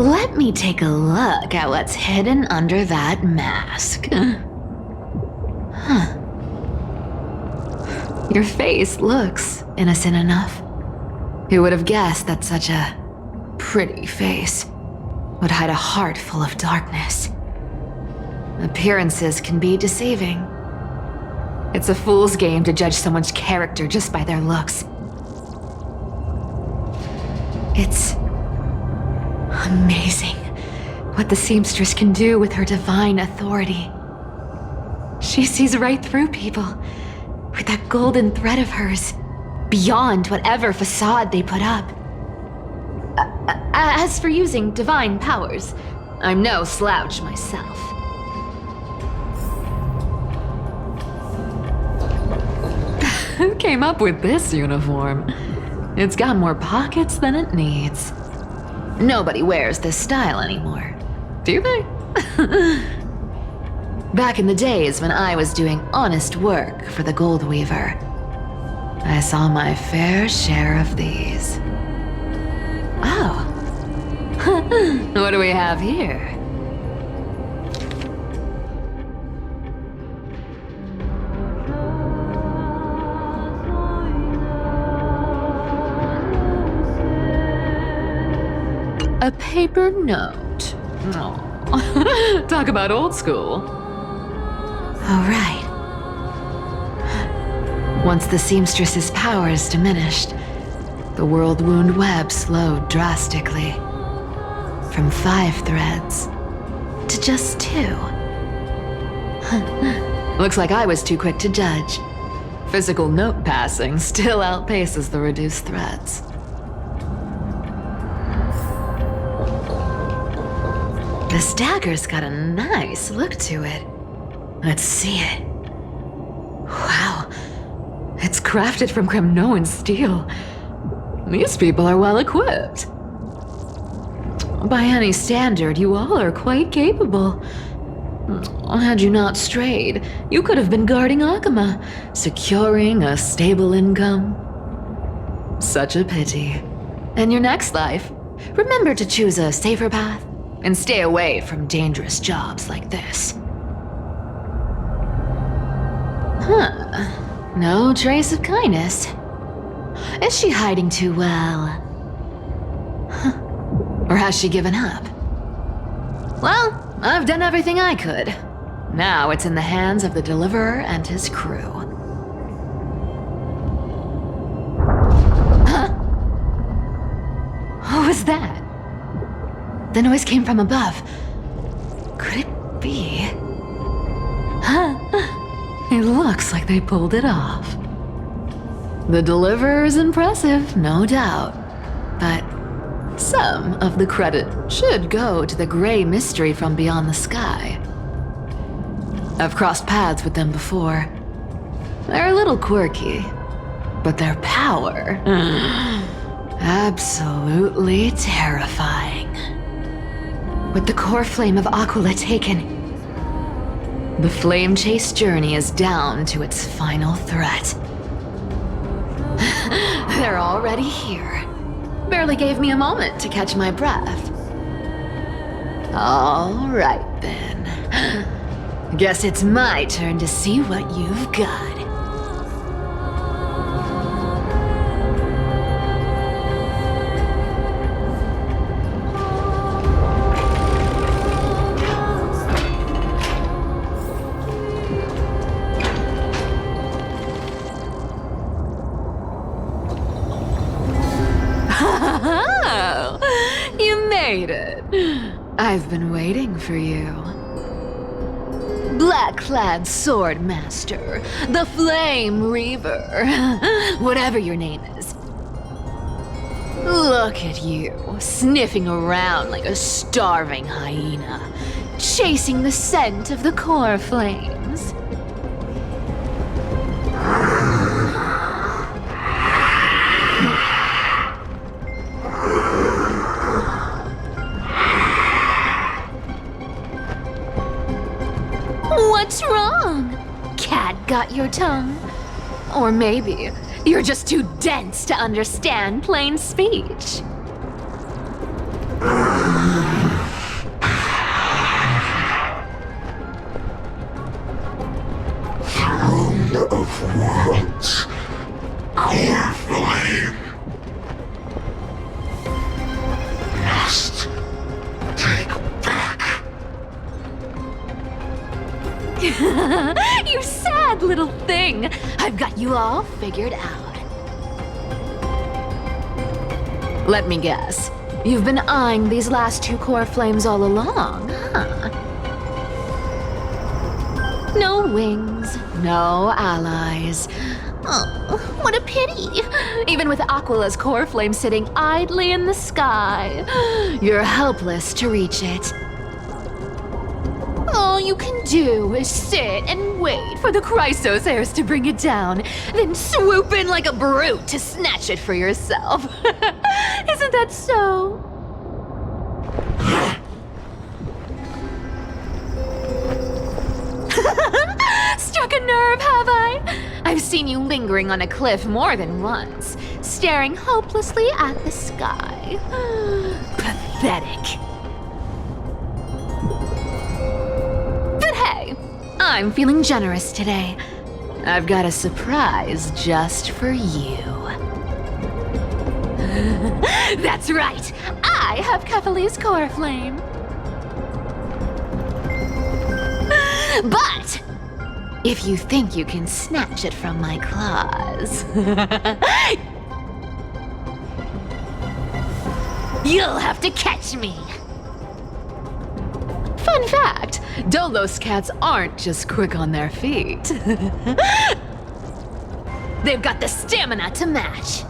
Let me take a look at what's hidden under that mask. Huh. Your face looks innocent enough. Who would have guessed that such a pretty face would hide a heart full of darkness? Appearances can be deceiving. It's a fool's game to judge someone's character just by their looks. It's amazing what the seamstress can do with her divine authority. She sees right through people with that golden thread of hers, beyond whatever facade they put up. As for using divine powers, I'm no slouch myself. Who came up with this uniform? It's got more pockets than it needs. Nobody wears this style anymore, do they? Back in the days when I was doing honest work for the Gold Weaver, I saw my fair share of these. Oh. What do we have here? A paper note. Oh. Talk about old school. All right. Once the seamstress's powers diminished, the world wound web slowed drastically. From 5 threads to just 2. Looks like I was too quick to judge. Physical note passing still outpaces the reduced threads. This dagger's got a nice look to it. Let's see it. Wow, it's crafted from Kremnoan steel. These people are well equipped. By any standard, you all are quite capable. Had you not strayed, you could have been guarding Akama, securing a stable income. Such a pity. In your next life, remember to choose a safer path and stay away from dangerous jobs like this. Huh. No trace of kindness. Is she hiding too well? Huh. Or has she given up? Well, I've done everything I could. Now it's in the hands of the Deliverer and his crew. Huh? What was that? The noise came from above. Could it be? Huh? It looks like they pulled it off. The Deliverer is impressive, no doubt. But some of the credit should go to the gray mystery from beyond the sky. I've crossed paths with them before. They're a little quirky, but their power, absolutely terrifying. With the core flame of Aquila taken, the flame chase journey is down to its final threat. They're already here. Barely gave me a moment to catch my breath. All right then. Guess it's my turn to see what you've got. I've been waiting for you. Black-clad sword master, the Flame Reaver, whatever your name is. Look at you, sniffing around like a starving hyena, chasing the scent of the core flames. What's wrong? Cat got your tongue? Or maybe you're just too dense to understand plain speech. What? Core flame. Must take back. You sad little thing. I've got you all figured out. Let me guess. You've been eyeing these last two core flames all along, huh? No wings, no allies. Oh, what a pity. Even with Aquila's core flame sitting idly in the sky, you're helpless to reach it. All you can do is sit and wait for the Chrysos heirs to bring it down, then swoop in like a brute to snatch it for yourself. Isn't that so? Struck a nerve, have I? I've seen you lingering on a cliff more than once, staring hopelessly at the sky. Pathetic. But hey, I'm feeling generous today. I've got a surprise just for you. That's right, I have Kefali's core flame. But if you think you can snatch it from my claws, you'll have to catch me. Fun fact, Dolos cats aren't just quick on their feet. They've got the stamina to match.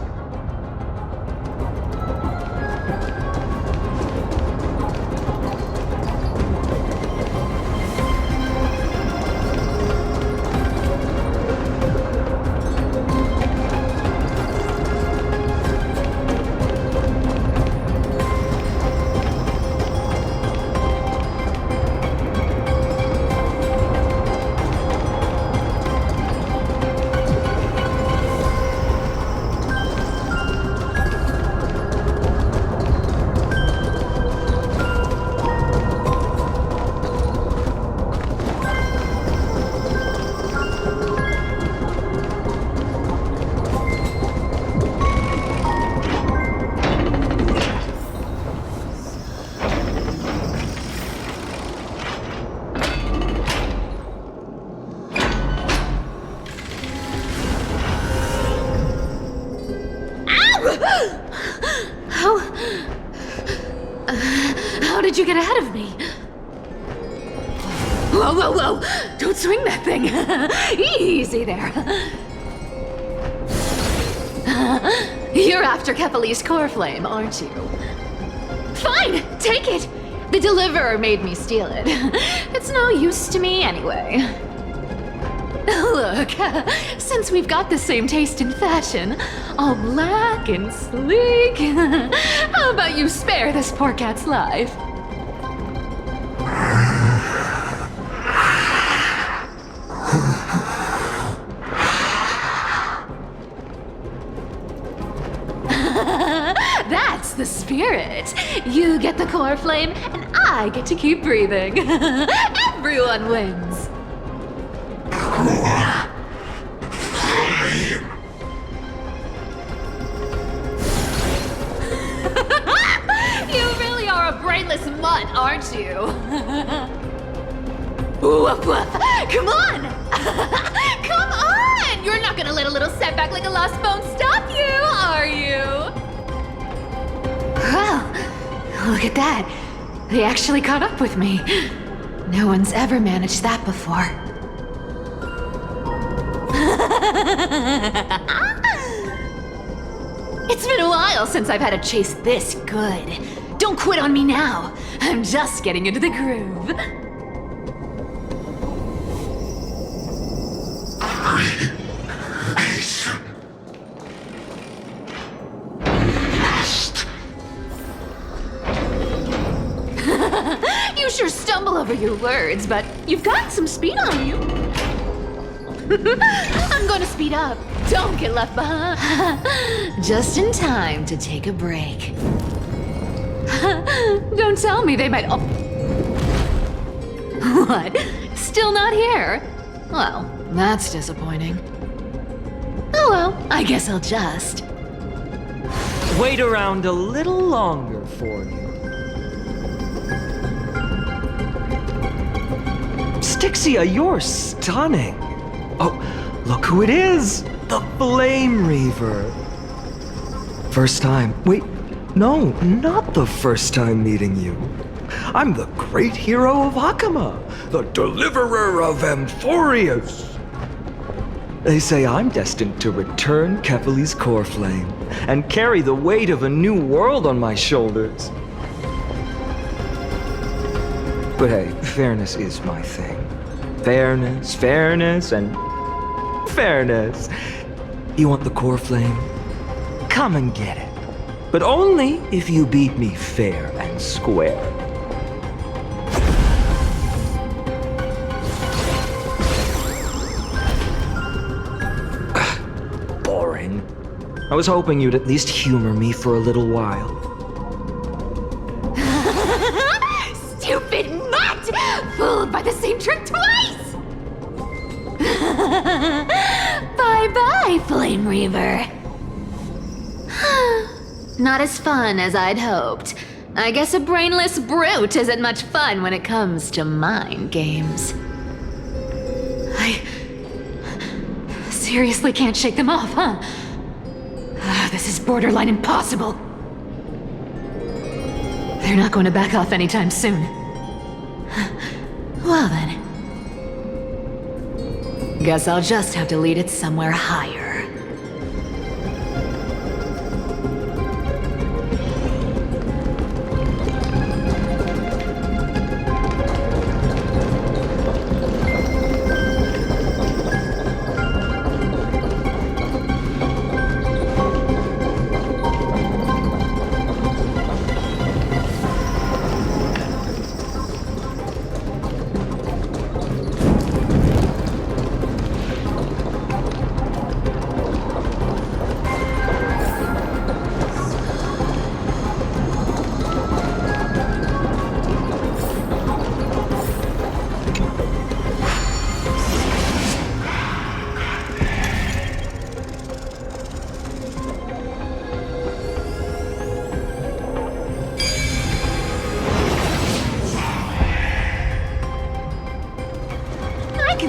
How did you get ahead of me? Whoa, whoa, whoa! Don't swing that thing! Easy there. You're after Kefali's core flame, aren't you? Fine, take it! The deliverer made me steal it. It's no use to me anyway. Look, since we've got the same taste in fashion, all black and sleek, how about you spare this poor cat's life? That's the spirit. You get the core flame, and I get to keep breathing. Everyone wins. You really are a brainless mutt, aren't you? Woof woof! Come on! Come on! You're not gonna let a little setback like a lost bone stop you, are you? Well, look at that. They actually caught up with me. No one's ever managed that before. It's been a while since I've had a chase this good. Don't quit on me now. I'm just getting into the groove. You sure stumble over your words, but you've got some speed on you. I'm going to speed up. Don't get left behind. Just in time to take a break. Don't tell me they might... Oh. What? Still not here? Well, that's disappointing. Oh well, I guess I'll just... Wait around a little longer for you. Styxia, you're stunning. Oh, look who it is! The Flame Reaver. First time. Wait, no, not the first time meeting you. I'm the great hero of Hakama, the deliverer of Amphoreus. They say I'm destined to return Kefali's core flame and carry the weight of a new world on my shoulders. But hey, fairness is my thing. Fairness, and fairness. You want the core flame? Come and get it. But only if you beat me fair and square. Boring. I was hoping you'd at least humor me for a little while. Stupid mutt! Fooled by the same trick twice! Bye-bye, Flame Reaver. Not as fun as I'd hoped. I guess a brainless brute isn't much fun when it comes to mind games. I seriously can't shake them off, huh? This is borderline impossible. They're not going to back off anytime soon. Well then. Guess I'll just have to lead it somewhere higher.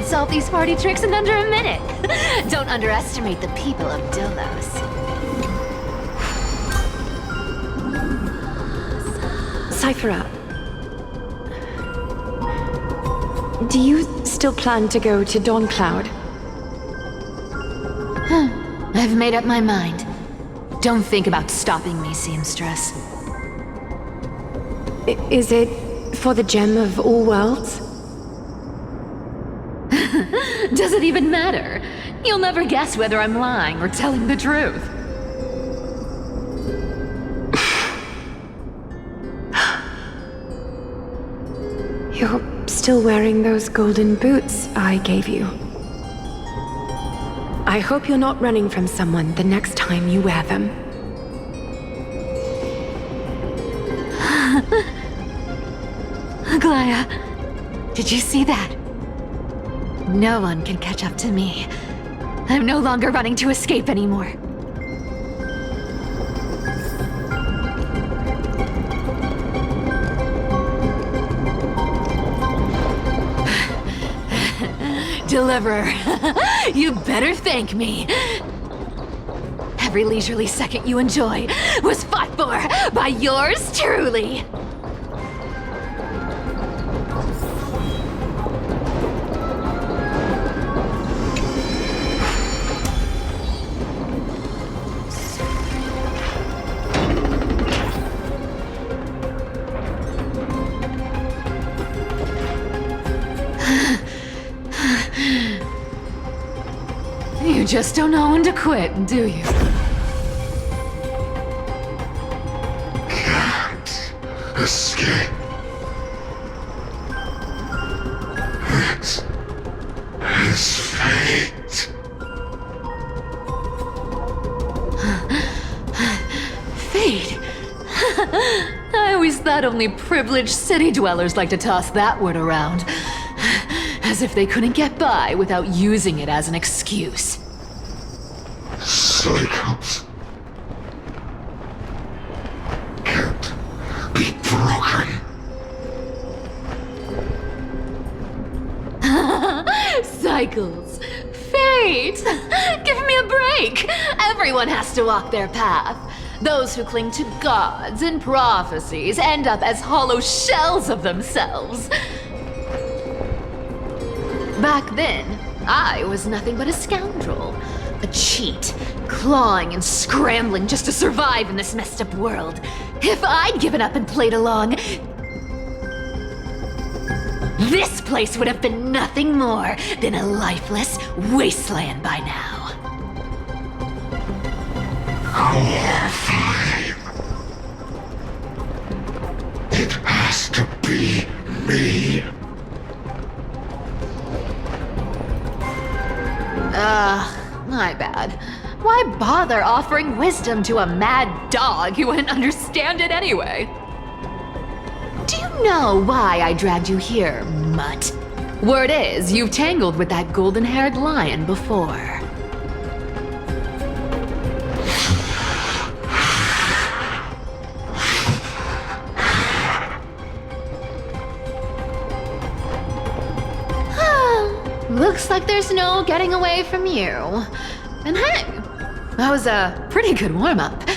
Solve these party tricks in under a minute. Don't underestimate the people of Delos. Cipher, do you still plan to go to Dawn Cloud? I've made up my mind. Don't think about stopping me, seamstress. Is it for the gem of all worlds? Does it even matter? You'll never guess whether I'm lying or telling the truth. You're still wearing those golden boots I gave you. I hope you're not running from someone the next time you wear them. Aglaya, did you see that? No one can catch up to me. I'm no longer running to escape anymore. Deliverer, you better thank me. Every leisurely second you enjoy was fought for by yours truly. You just don't know when to quit, do you? Can't escape. It is fate. Fate? I always thought only privileged city dwellers like to toss that word around. As if they couldn't get by without using it as an excuse. cycles can't be broken. Cycles. Fate! Give me a break! Everyone has to walk their path. Those who cling to gods and prophecies end up as hollow shells of themselves. Back then, I was nothing but a scoundrel. A cheat, clawing and scrambling just to survive in this messed up world. If I'd given up and played along, this place would have been nothing more than a lifeless wasteland by now. Fine. It has to be me. My bad. Why bother offering wisdom to a mad dog who wouldn't understand it anyway? Do you know why I dragged you here, mutt? Word is, you've tangled with that golden-haired lion before. Looks like there's no getting away from you. And hey, that was a pretty good warm-up.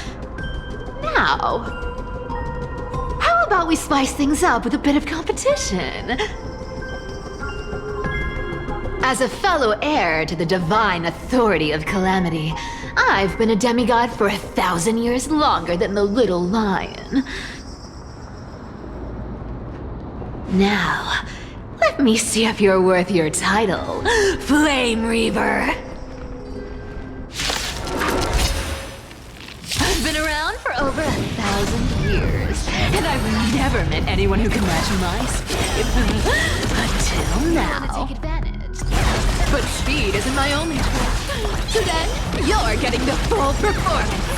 Now, how about we spice things up with a bit of competition? As a fellow heir to the divine authority of Calamity, I've been a demigod for 1,000 years longer than the little lion. Now, let me see if you're worth your title, Flame Reaver. I've been around for over 1,000 years, and I've never met anyone who can match my speed. Until now. Take advantage. But speed isn't my only trick. So then, you're getting the full performance.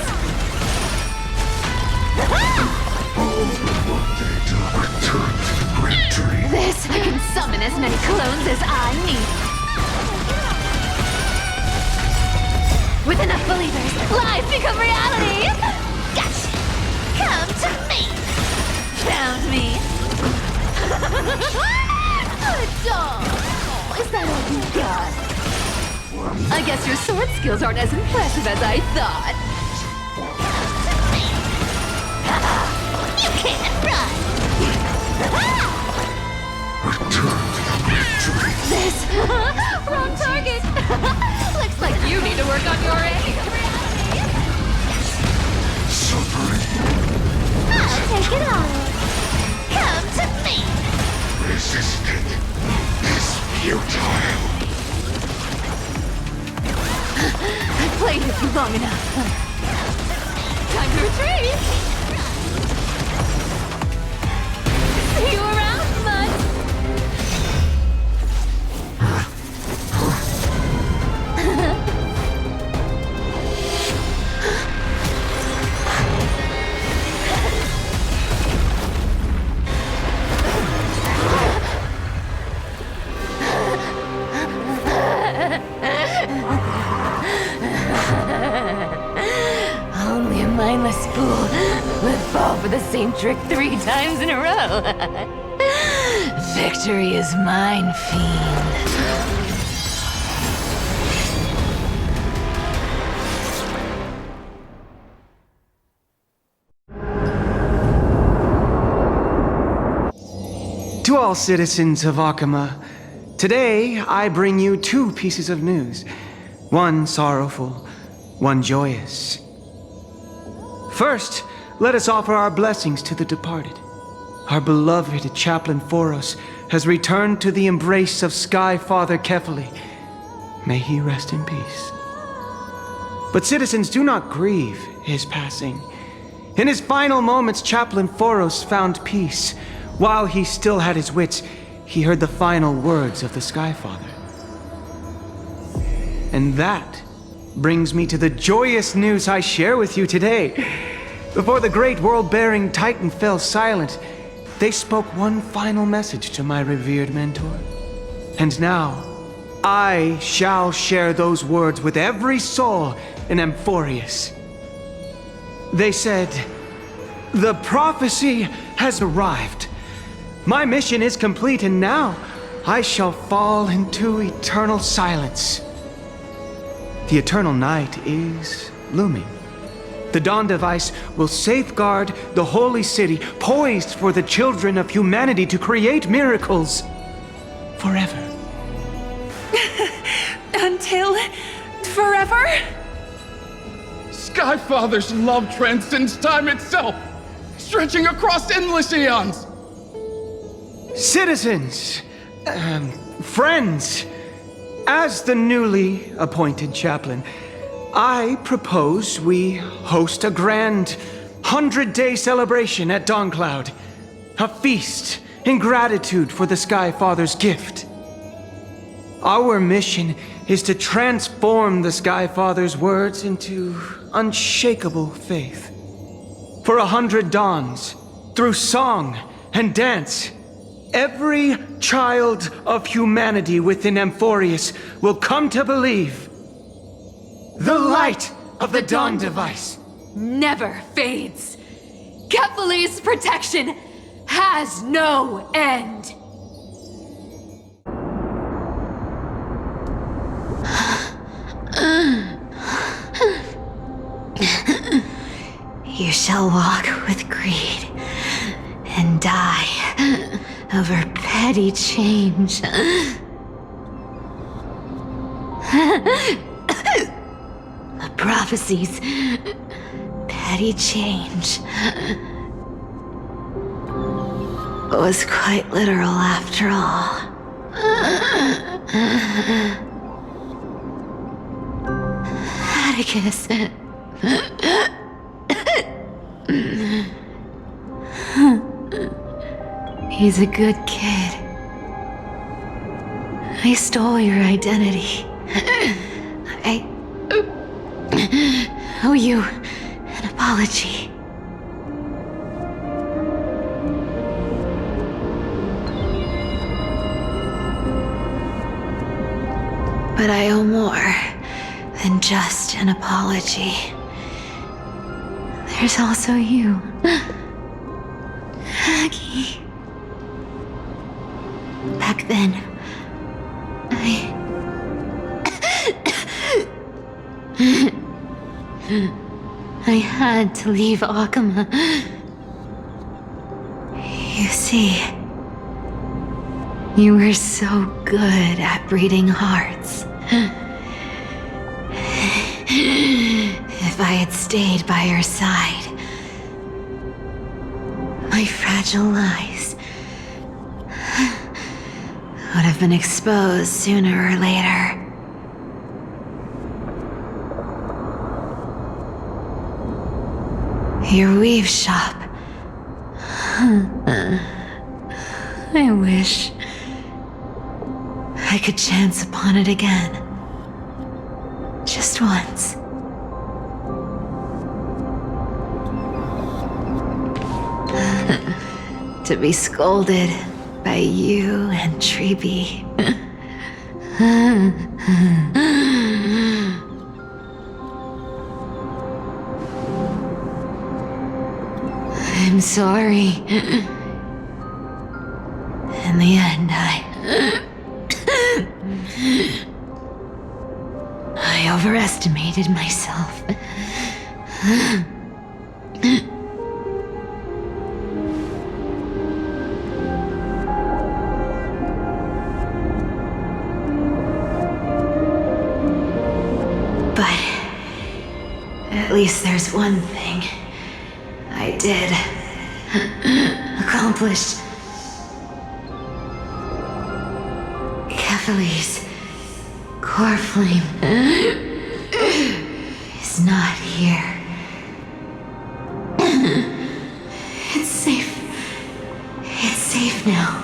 This can summon as many clones as I need. With enough believers, lies become reality! Gotcha! Come to me! Found me! Good dog! Is that all you got? I guess your sword skills aren't as impressive as I thought. You can't run! This wrong target. Looks like you need to work on your aim. I'll take it all. Come to me. Resisting is futile. I've played with you long enough. Time to retreat. See you around, bud. Only a mindless fool would fall for the same trick 3 times in a row. Victory is mine, fiend. To all citizens of Akama, today I bring you 2 pieces of news. One sorrowful, one joyous. First, let us offer our blessings to the departed. Our beloved chaplain Amphoreus has returned to the embrace of Sky Father Kefali. May he rest in peace. But citizens, do not grieve his passing. In his final moments, Chaplain Amphoreus found peace. While he still had his wits, he heard the final words of the Sky Father. And that brings me to the joyous news I share with you today. Before the great world-bearing Titan fell silent, they spoke one final message to my revered mentor. And now, I shall share those words with every soul in Amphoreus. They said, "The prophecy has arrived. My mission is complete, and now I shall fall into eternal silence." The eternal night is looming. The Dawn device will safeguard the holy city, poised for the children of humanity to create miracles forever. Until forever? Skyfather's love transcends time itself, stretching across endless eons. Citizens, friends, as the newly appointed chaplain, I propose we host a grand 100-day celebration at Dawncloud. A feast in gratitude for the Skyfather's gift. Our mission is to transform the Skyfather's words into unshakable faith. For 100 dawns, through song and dance, every child of humanity within Amphoreus will come to believe the light of the Dawn device Never fades. Kephales's protection has no end. You shall walk with greed and die over petty change. The prophecies, petty change, was quite literal after all. Atticus. He's a good kid. I stole your identity. I owe you an apology. But I owe more than just an apology. There's also you, Aggie. Back then, I had to leave Akama. You see, you were so good at breeding hearts. If I had stayed by your side, my fragile lies would have been exposed sooner or later. Your weave shop. I wish I could chance upon it again. Just once. To be scolded by you and Treeby. I'm sorry. In the end, I overestimated myself. But at least there's one thing I did accomplish. Kephales's core flame is not here. It's safe. It's safe now.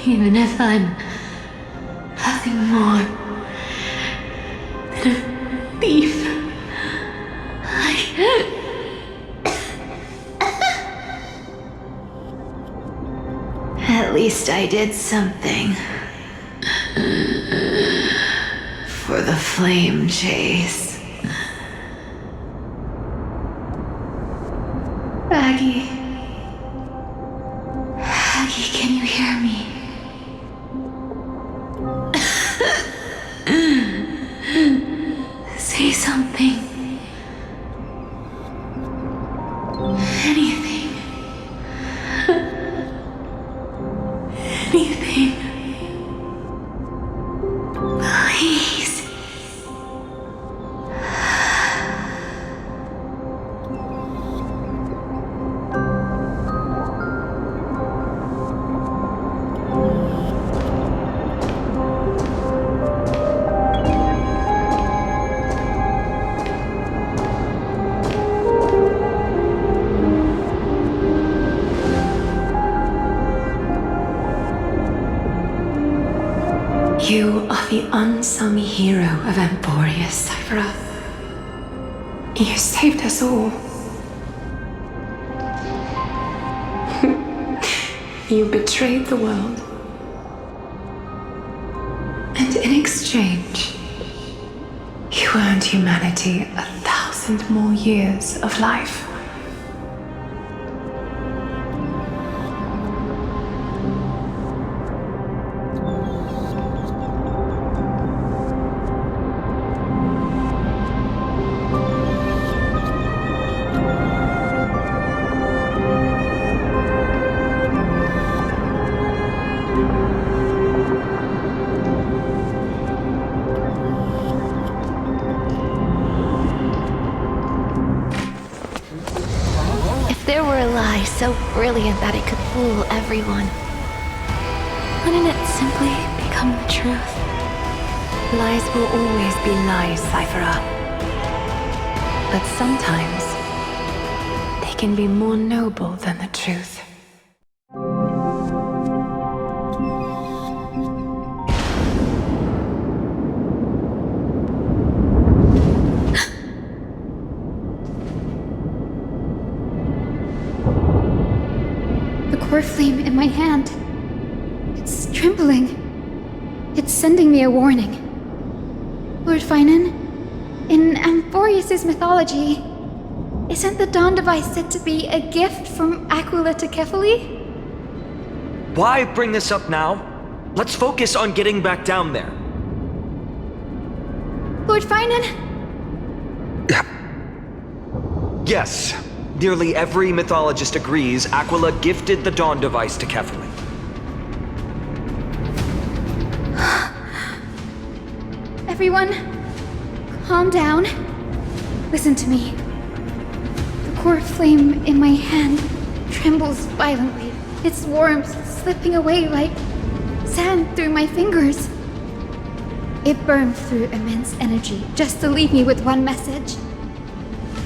Even if I'm nothing more than a thief, least I did something. For the flame chase. Aggie. Aggie, can you hear me? Say something. Anything. Anything. Please. You are the unsung hero of Amphoreus, Cipher. You saved us all. You betrayed the world. And in exchange, you earned humanity 1,000 more years of life. There were a lie so brilliant that it could fool everyone. Wouldn't it simply become the truth? Lies will always be lies, Cipher. But sometimes, they can be more noble than the truth. Core flame in my hand. It's trembling. It's sending me a warning. Lord Finan, in Amphoreus' mythology, isn't the Dawn device said to be a gift from Aquila to Kefali? Why bring this up now? Let's focus on getting back down there. Lord Finan? Yes. Nearly every mythologist agrees Aquila gifted the Dawn device to Kefali. Everyone, calm down. Listen to me. The core flame in my hand trembles violently, its warmth slipping away like sand through my fingers. It burned through immense energy just to leave me with one message.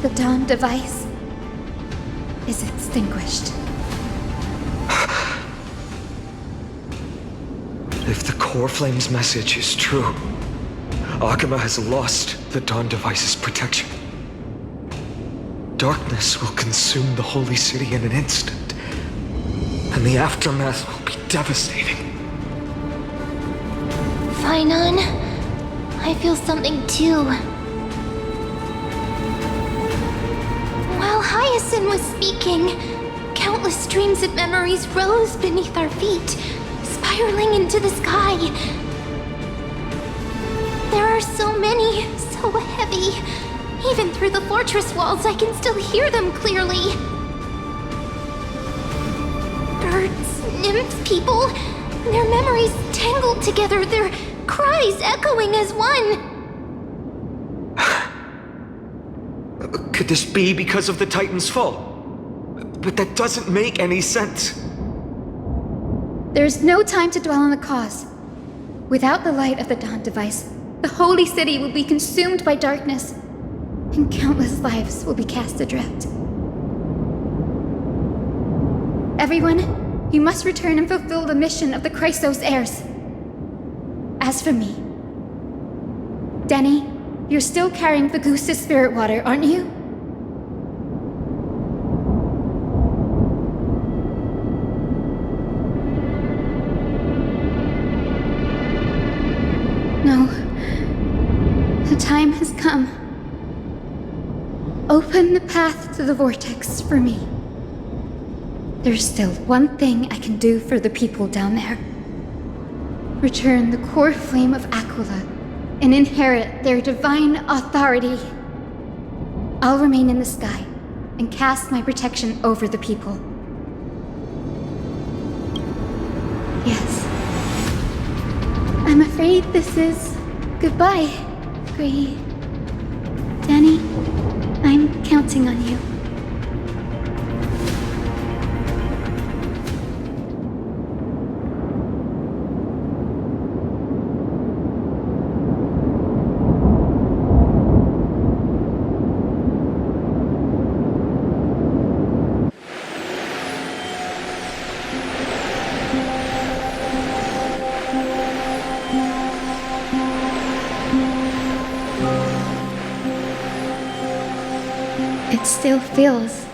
The Dawn device is extinguished. If the core flame's message is true, Akuma has lost the Dawn device's protection. Darkness will consume the holy city in an instant, and the aftermath will be devastating. Finan, I feel something too. While Hyacine was speaking, countless streams of memories rose beneath our feet, spiraling into the sky. There are so many, so heavy. Even through the fortress walls, I can still hear them clearly. Birds, nymphs, people, their memories tangled together, their cries echoing as one. Could this be because of the Titan's fall? But that doesn't make any sense. There's no time to dwell on the cause. Without the light of the Dawn device, the holy city will be consumed by darkness, and countless lives will be cast adrift. Everyone, you must return and fulfill the mission of the Chrysos heirs. As for me, Denny, you're still carrying the goose's spirit water, aren't you? Open the path to the vortex for me. There's still one thing I can do for the people down there. Return the core flame of Aquila and inherit their divine authority. I'll remain in the sky and cast my protection over the people. Yes. I'm afraid this is goodbye, Gray. Danny, I'm counting on you. It still feels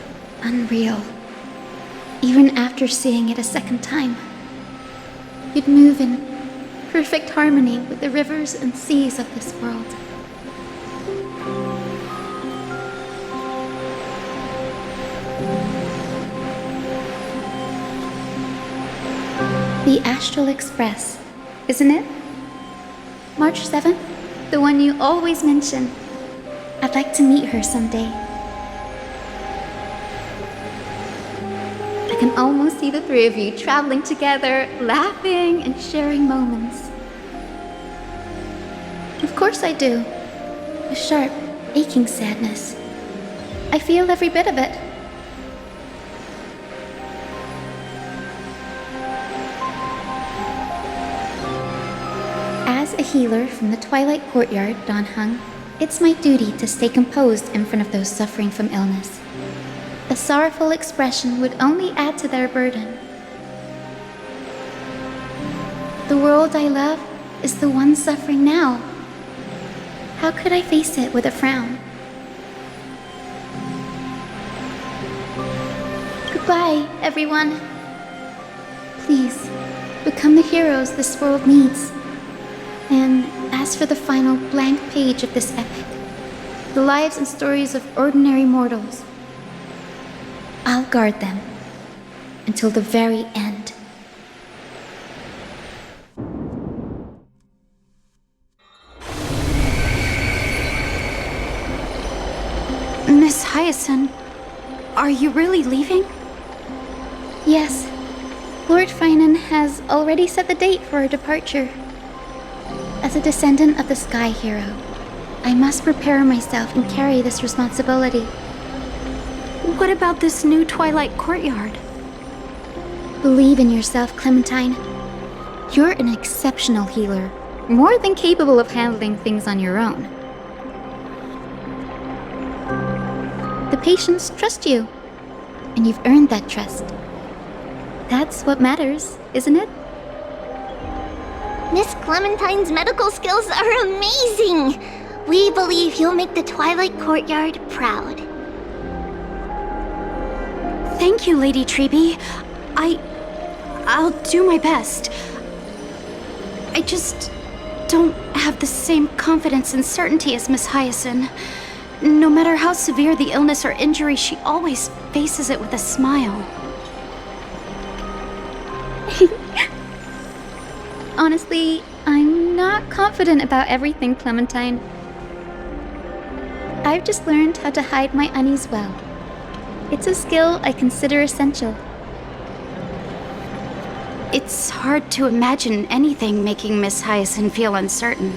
unreal, even after seeing it a second time. You'd move in perfect harmony with the rivers and seas of this world. The Astral Express, isn't it? March 7th, the one you always mention. I'd like to meet her someday. I can almost see the three of you traveling together, laughing and sharing moments. Of course I do. A sharp, aching sadness. I feel every bit of it. As a healer from the Twilight Courtyard, Don Hung, it's my duty to stay composed in front of those suffering from illness. A sorrowful expression would only add to their burden. The world I love is the one suffering now. How could I face it with a frown? Goodbye, everyone. Please, become the heroes this world needs. And as for the final blank page of this epic, the lives and stories of ordinary mortals, I'll guard them until the very end. Miss Hyacine, are you really leaving? Yes, Lord Finan has already set the date for our departure. As a descendant of the Sky Hero, I must prepare myself and carry this responsibility. What about this new Twilight Courtyard? Believe in yourself, Clementine. You're an exceptional healer, more than capable of handling things on your own. The patients trust you, and you've earned that trust. That's what matters, isn't it? Miss Clementine's medical skills are amazing! We believe you'll make the Twilight Courtyard proud. Thank you, Lady Treby. I'll do my best. I just don't have the same confidence and certainty as Miss Hyacine. No matter how severe the illness or injury, she always faces it with a smile. Honestly, I'm not confident about everything, Clementine. I've just learned how to hide my unease well. It's a skill I consider essential. It's hard to imagine anything making Miss Hyacine feel uncertain.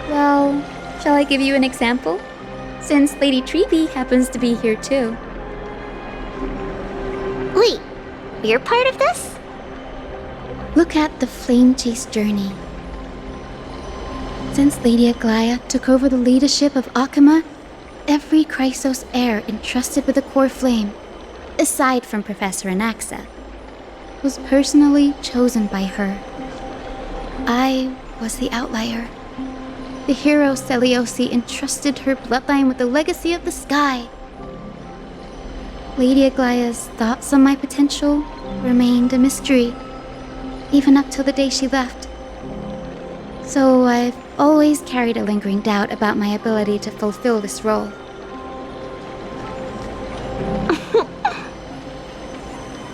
Well, shall I give you an example? Since Lady Treby happens to be here too. Wait, you're part of this? Look at the Flame Chase journey. Since Lady Aglaya took over the leadership of Akama, every Chrysos heir entrusted with the core flame, aside from Professor Anaxa, was personally chosen by her. I was the outlier. The hero Celiosi entrusted her bloodline with the legacy of the sky. Lady Aglaya's thoughts on my potential remained a mystery, even up till the day she left. So I've always carried a lingering doubt about my ability to fulfill this role.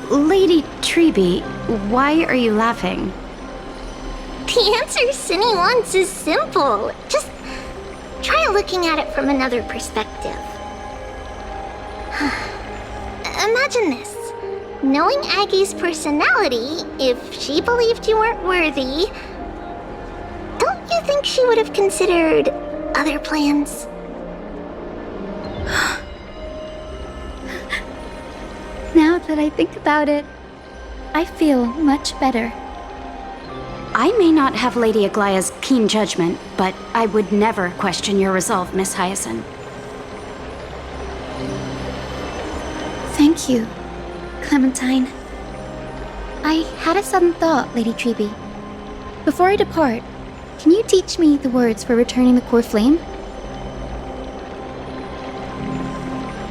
Lady Treby, why are you laughing? The answer Cindy wants is simple. Just try looking at it from another perspective. Imagine this. Knowing Aggie's personality, if she believed you weren't worthy, don't you think she would have considered other plans? Now that I think about it, I feel much better. I may not have Lady Aglaya's keen judgment, but I would never question your resolve, Miss Hyacine. Thank you, Clementine. I had a sudden thought, Lady Treby. Before I depart, can you teach me the words for returning the core flame?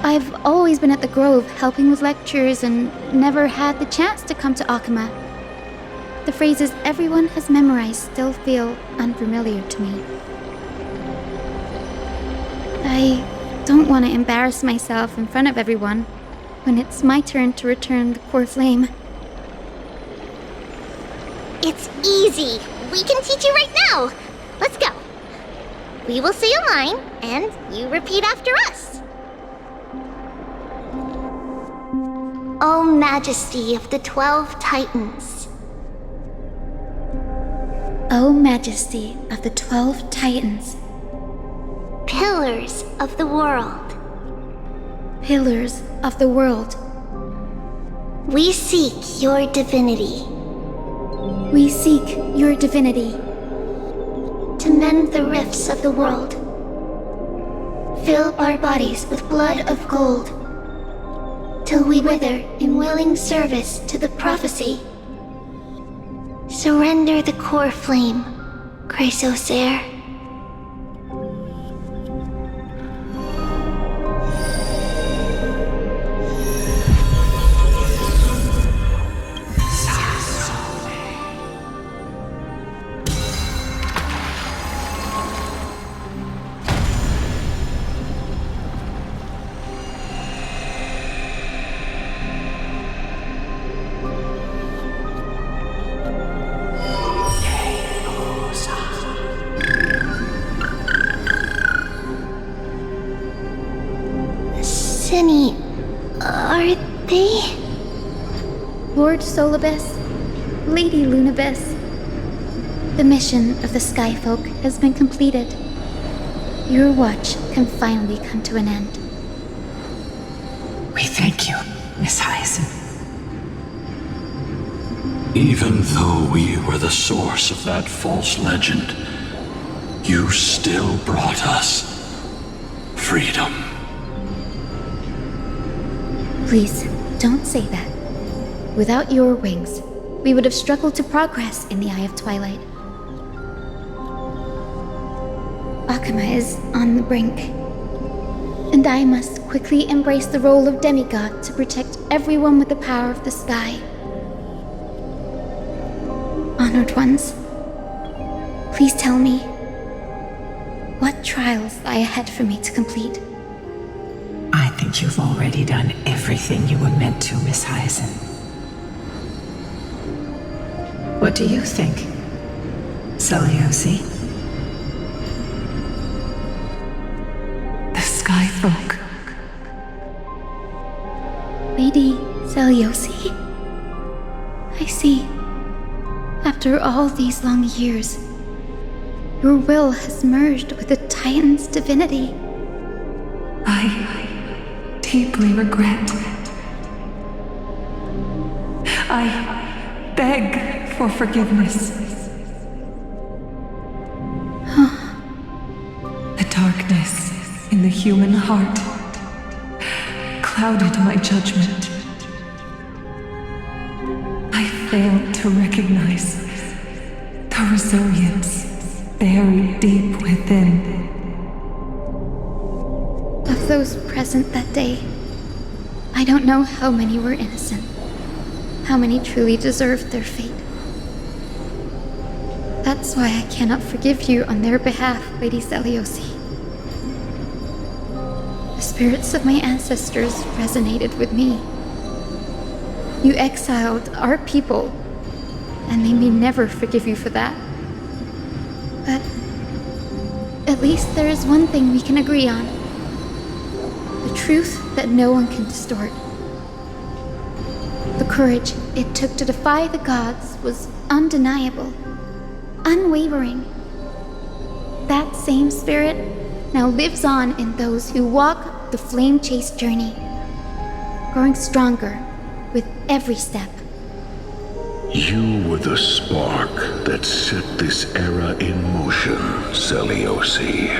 I've always been at the Grove helping with lectures and never had the chance to come to Akama. The phrases everyone has memorized still feel unfamiliar to me. I don't want to embarrass myself in front of everyone when it's my turn to return the core flame. It's easy. We can teach you right now. Let's go. We will say a line, and you repeat after us. O Majesty of the 12 Titans. O Majesty of the 12 Titans. Pillars of the world. Pillars of the world. We seek your divinity. We seek your divinity. To mend the rifts of the world. Fill our bodies with blood of gold. Till we wither in willing service to the prophecy. Surrender the core flame, Chrysosair. Cindy, are they? Lord Solibus, Lady Lunabis, the mission of the Skyfolk has been completed. Your watch can finally come to an end. We thank you, Miss Hyacine. Even though we were the source of that false legend, you still brought us freedom. Please, don't say that. Without your wings, we would have struggled to progress in the Eye of Twilight. Akama is on the brink, and I must quickly embrace the role of demigod to protect everyone with the power of the sky. Honored ones, please tell me, what trials lie ahead for me to complete? I think you've already done everything you were meant to, Miss Hyacine. What do you think, Seliosi? The Skyfolk. Lady Seliosi? I see. After all these long years, your will has merged with the Titan's divinity. I deeply regret. I beg for forgiveness. The darkness in the human heart clouded my judgment. I failed to recognize the resilience buried deep within. Of those present that day, I don't know how many were innocent, how many truly deserved their fate. That's why I cannot forgive you on their behalf, Lady Seliosi. The spirits of my ancestors resonated with me. You exiled our people, and they may never forgive you for that. But at least there is one thing we can agree on. The truth that no one can distort. The courage it took to defy the gods was undeniable, unwavering. That same spirit now lives on in those who walk the flame chase journey, growing stronger with every step. You were the spark that set this era in motion, Seliosi.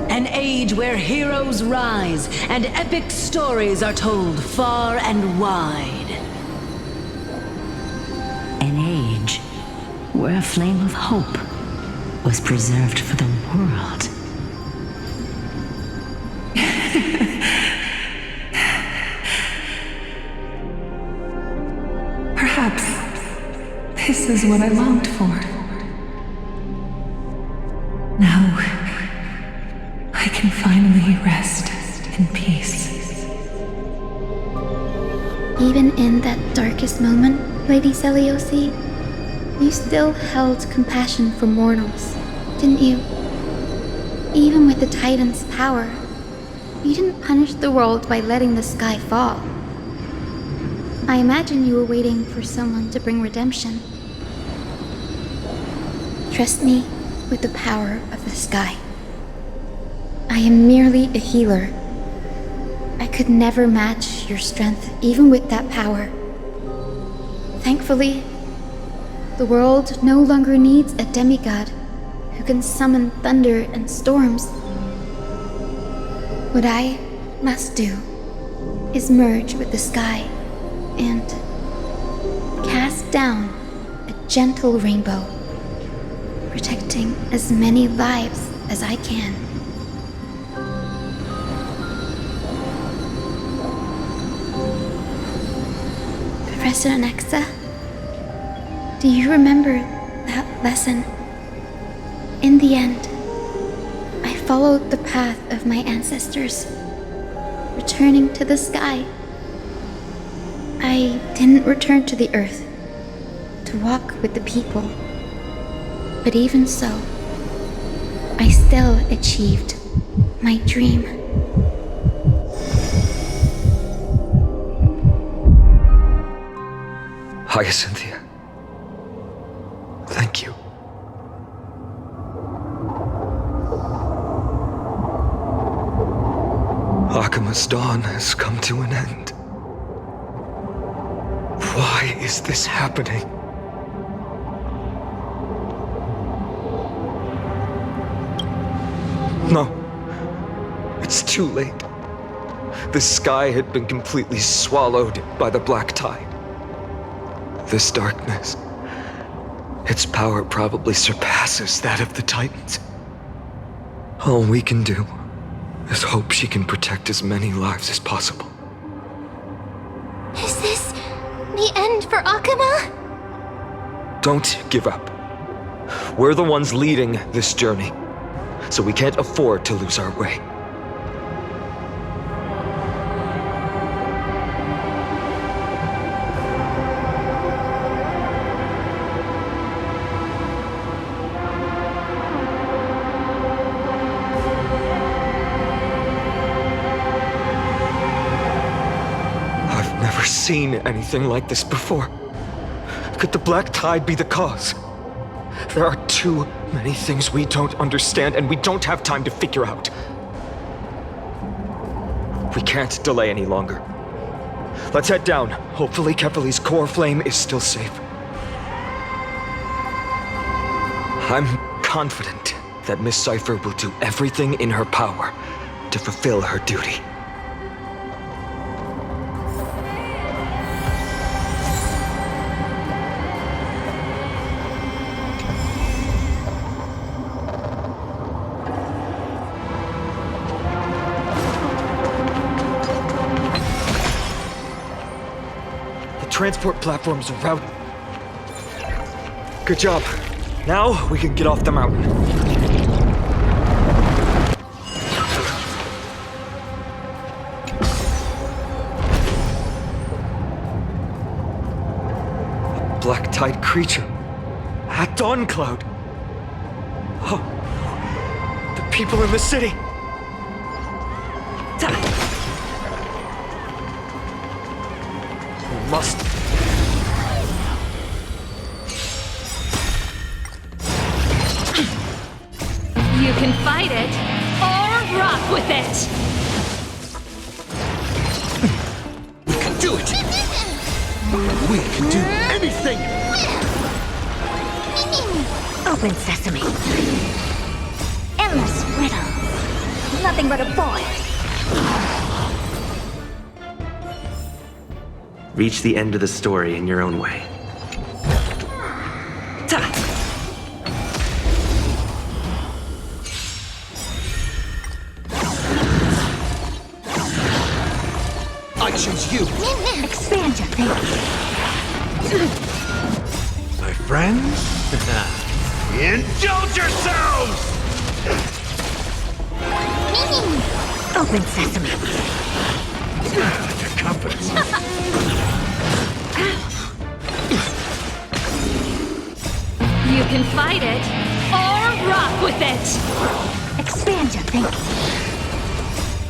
An age where heroes rise and epic stories are told far and wide. An age where a flame of hope was preserved for the world. Perhaps this is what I longed for. Now, I can finally rest in peace. Even in that darkest moment, Lady Seliosi, you still held compassion for mortals, didn't you? Even with the Titan's power, you didn't punish the world by letting the sky fall. I imagine you were waiting for someone to bring redemption. Trust me with the power of the sky. I am merely a healer. I could never match your strength, even with that power. Thankfully, the world no longer needs a demigod who can summon thunder and storms. What I must do is merge with the sky and cast down a gentle rainbow, protecting as many lives as I can. Professor Anaxa, do you remember that lesson? In the end, I followed the path of my ancestors, returning to the sky. I didn't return to the earth to walk with the people, but even so, I still achieved my dream. Hyacinthia. Thank you. Akima's dawn has come to an end. Why is this happening? No. It's too late. The sky had been completely swallowed by the black tide. This darkness, its power probably surpasses that of the Titans. All we can do is hope she can protect as many lives as possible. Is this the end for Akuma? Don't give up. We're the ones leading this journey, so we can't afford to lose our way. Seen anything like this before. Could the black tide be the cause? There are too many things we don't understand, and we don't have time to figure out. We can't delay any longer. Let's head down. Hopefully Kefali's core flame is still safe. I'm confident that Miss Cipher will do everything in her power to fulfill her duty. Transport platforms are routed. Good job. Now we can get off the mountain. A black-tide creature. At Dawn Cloud. Oh, the people in the city. We must. You can fight it, or rock with it! We can do it! We can do anything! Open sesame. Endless riddles. Nothing but a void. Reach the end of the story in your own way. I choose you! Expand your thinking. My friends? Indulge yourselves! Open sesame. Your confidence. You can fight it, or rock with it! Expand your thinking.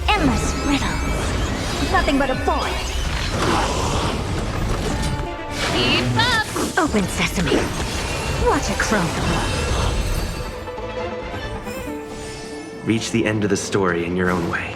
Endless riddles. Nothing but a void. Keep up! Open sesame. Watch it crumble. Reach the end of the story in your own way.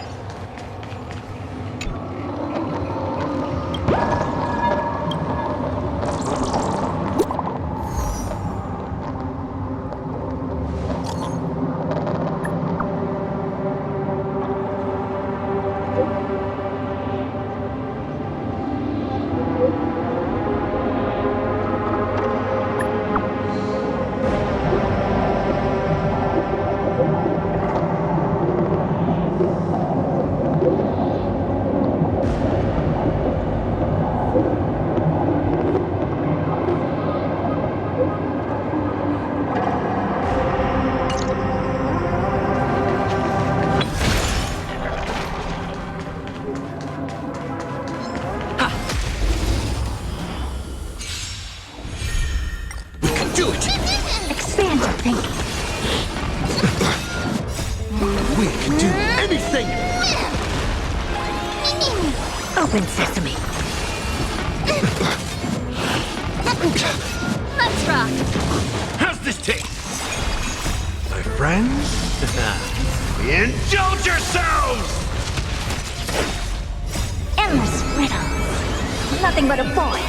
Expand your thinking. We can do anything! Open sesame. Let's rock! How's this taste? My friends? Indulge yourselves! Endless riddles. Nothing but a void.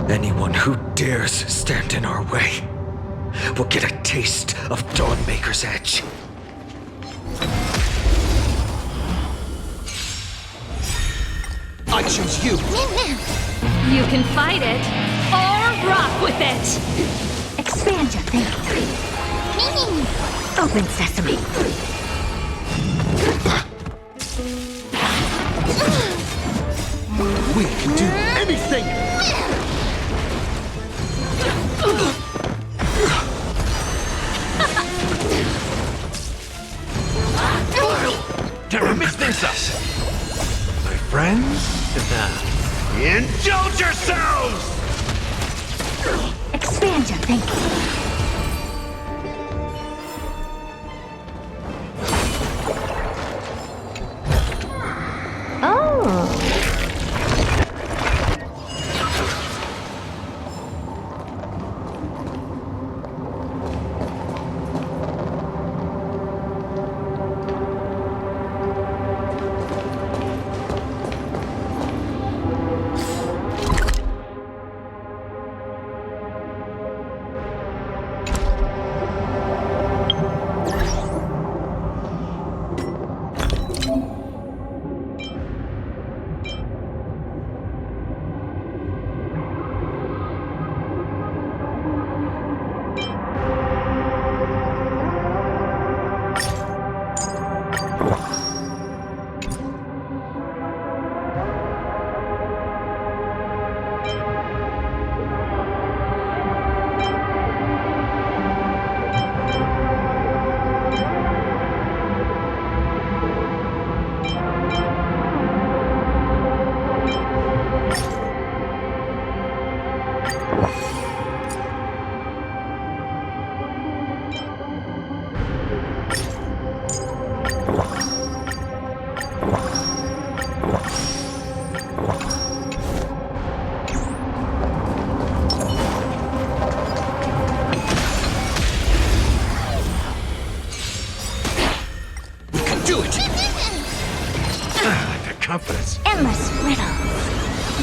Anyone who dares stand in our way will get a taste of Dawnmaker's edge. I choose you! You can fight it, or rock with it! Expand your thinking. Open sesame. We can do anything! Terra Mysticus! My friends? Indulge yourselves! Expand your thinking. Oh.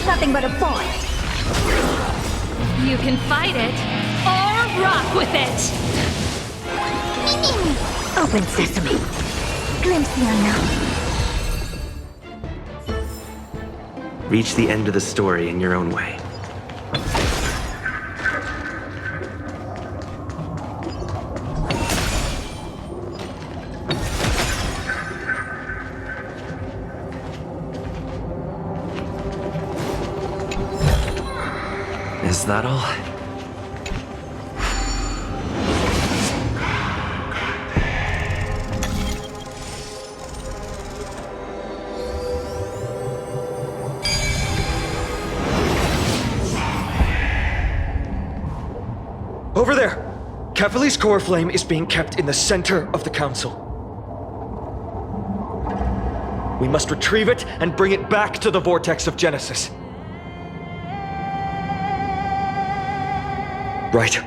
Nothing but a point. You can fight it, or rock with it! Open sesame. Glimpse the unknown. Reach the end of the story in your own way. Is that all? Over there! Kefali's core flame is being kept in the center of the council. We must retrieve it and bring it back to the vortex of Genesis. Right.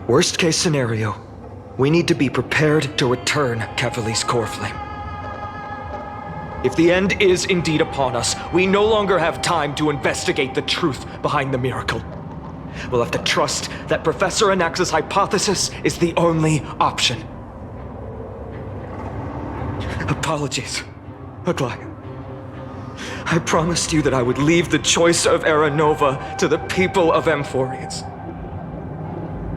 Worst case scenario, we need to be prepared to return Kefali's core flame. If the end is indeed upon us, we no longer have time to investigate the truth behind the miracle. We'll have to trust that Professor Anax's hypothesis is the only option. Apologies, Aglaia. I promised you that I would leave the choice of Era Nova to the people of Amphoreus.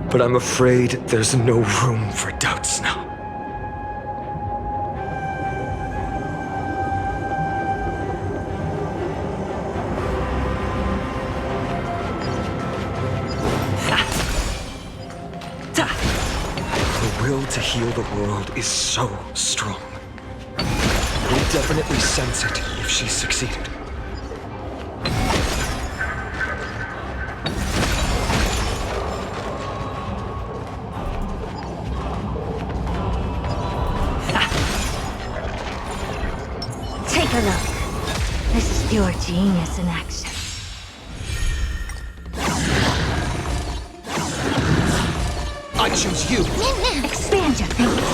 But I'm afraid there's no room for doubts now. The will to heal the world is so strong. We'll definitely sense it if she succeeded. Take a look. This is pure genius in action. I choose you. Expand your thinking.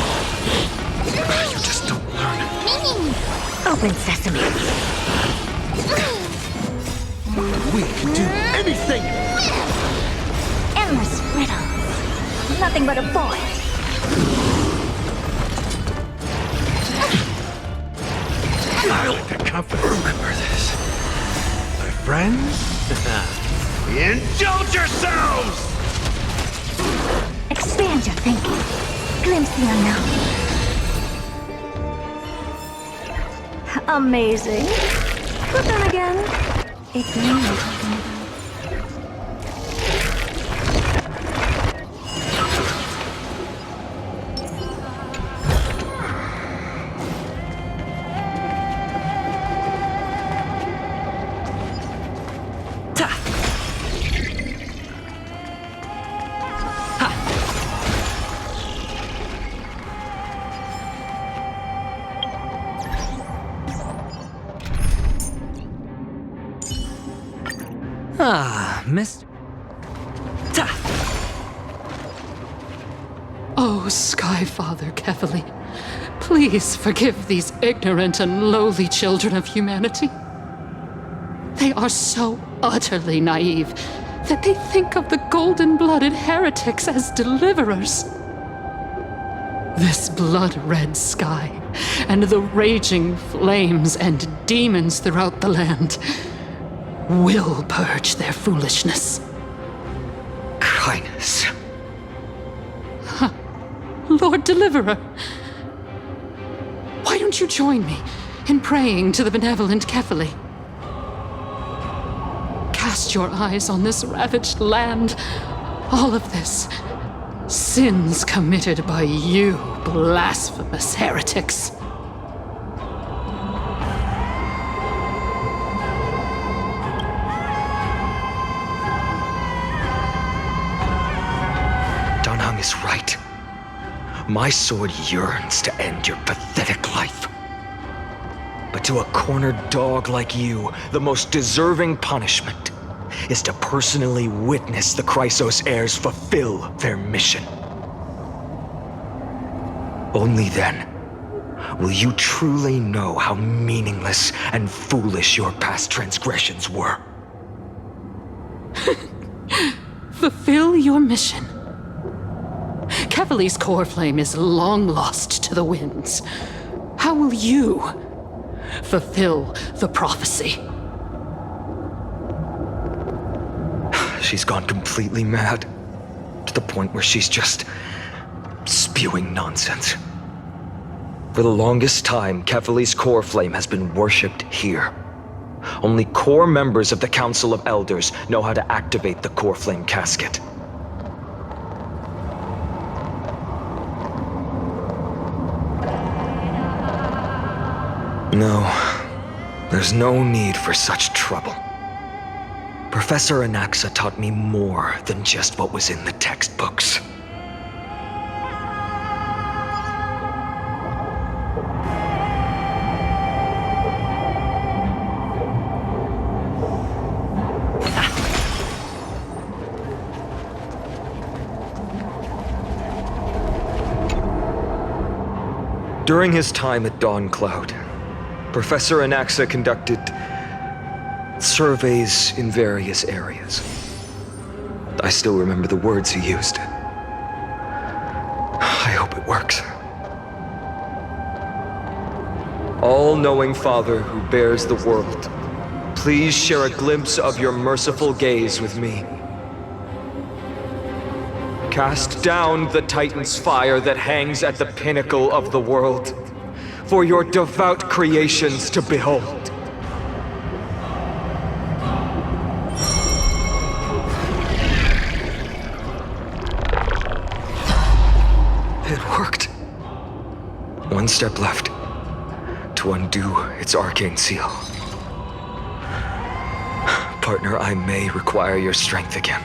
You just don't learn. Open sesame. We can do anything. Endless riddles. Nothing but a point. I like the confidence for this. My friends, indulge yourselves! Expand your thinking. Glimpse the unknown. Amazing. But then again, it's me I'm talking about. Ah, Mr. Oh, Skyfather Kefali, please forgive these ignorant and lowly children of humanity. They are so utterly naive that they think of the golden-blooded heretics as deliverers. This blood-red sky and the raging flames and demons throughout the land will purge their foolishness. Kindness. Lord Deliverer, why don't you join me in praying to the benevolent Kefali? Cast your eyes on this ravaged land. All of this, sins committed by you, blasphemous heretics. Danhang is right. My sword yearns to end your pathetic life. But to a cornered dog like you, the most deserving punishment is to personally witness the Chrysos heirs fulfill their mission. Only then will you truly know how meaningless and foolish your past transgressions were. Fulfill your mission. Kefali's core flame is long lost to the winds. How will you fulfill the prophecy? She's gone completely mad. To the point where she's just spewing nonsense. For the longest time, Kefali's core flame has been worshipped here. Only core members of the Council of Elders know how to activate the core flame casket. No, there's no need for such trouble. Professor Anaxa taught me more than just what was in the textbooks. During his time at Dawn Cloud, Professor Anaxa conducted surveys in various areas. I still remember the words he used. I hope it works. All-knowing Father who bears the world, please share a glimpse of your merciful gaze with me. Cast down the Titan's fire that hangs at the pinnacle of the world, for your devout creations to behold. It worked. One step left to undo its arcane seal. Partner, I may require your strength again.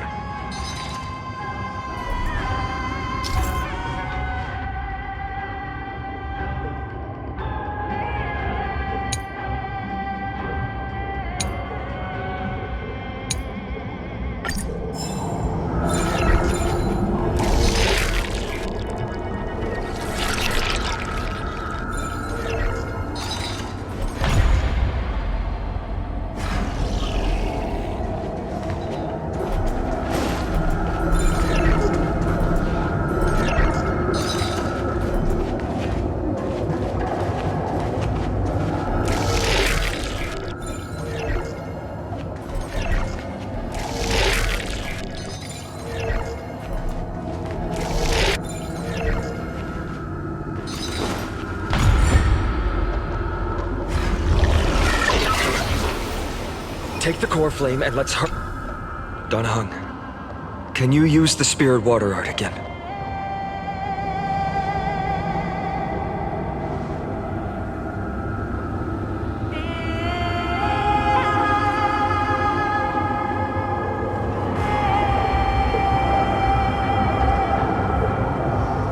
Take the core flame and let's Donna Hung, can you use the spirit water art again?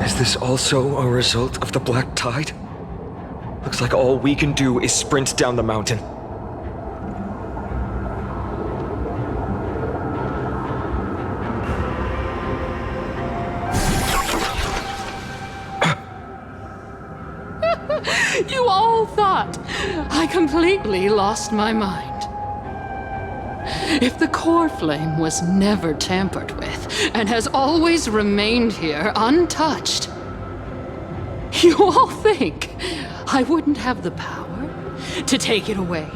Is this also a result of the black tide? Looks like all we can do is sprint down the mountain. You all thought I completely lost my mind. If the core flame was never tampered with and has always remained here untouched, you all think I wouldn't have the power to take it away?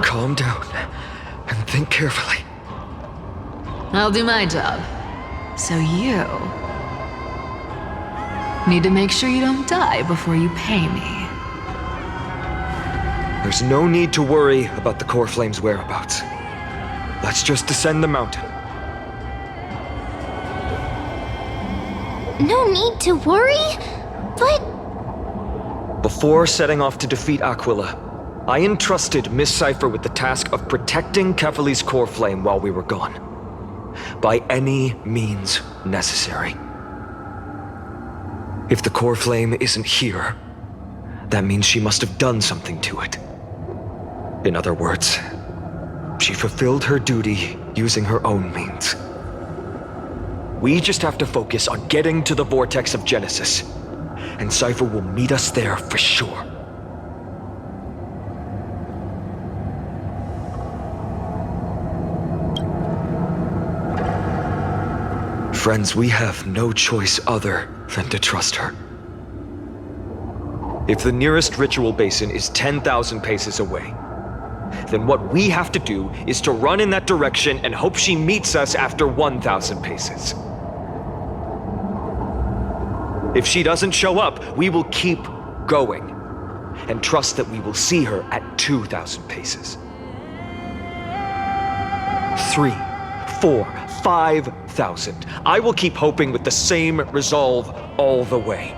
Calm down and think carefully. I'll do my job. So you need to make sure you don't die before you pay me. There's no need to worry about the core flame's whereabouts. Let's just descend the mountain. No need to worry? But... Before setting off to defeat Aquila, I entrusted Miss Cipher with the task of protecting Kefali's core flame while we were gone. By any means necessary. If the core flame isn't here, that means she must have done something to it. In other words, She fulfilled her duty using her own means. We just have to focus on getting to the vortex of Genesis, and Cipher will meet us there for sure. Friends, we have no choice other than to trust her. If the nearest ritual basin is 10,000 paces away, then what we have to do is to run in that direction and hope she meets us after 1,000 paces. If she doesn't show up, we will keep going and trust that we will see her at 2,000 paces. 3, 4, 5,000. I will keep hoping with the same resolve all the way,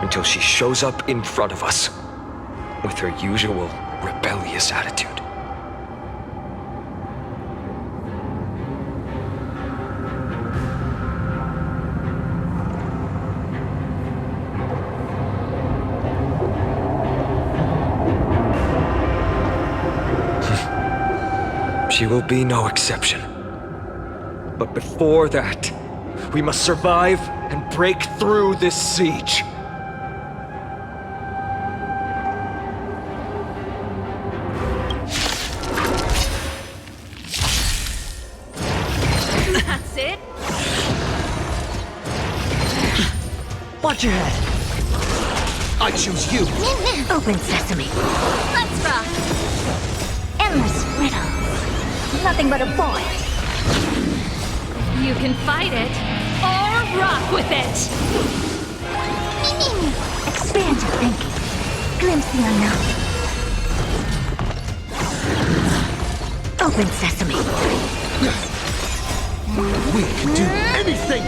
until she shows up in front of us with her usual rebellious attitude. She will be no exception. But before that, we must survive and break through this siege. That's it. Watch your head. I choose you. Open sesame. Let's rock. Endless riddle. Nothing but a void. You can fight it or rock with it. Expand your thinking. Glimpse the unknown. Open sesame. We can do anything.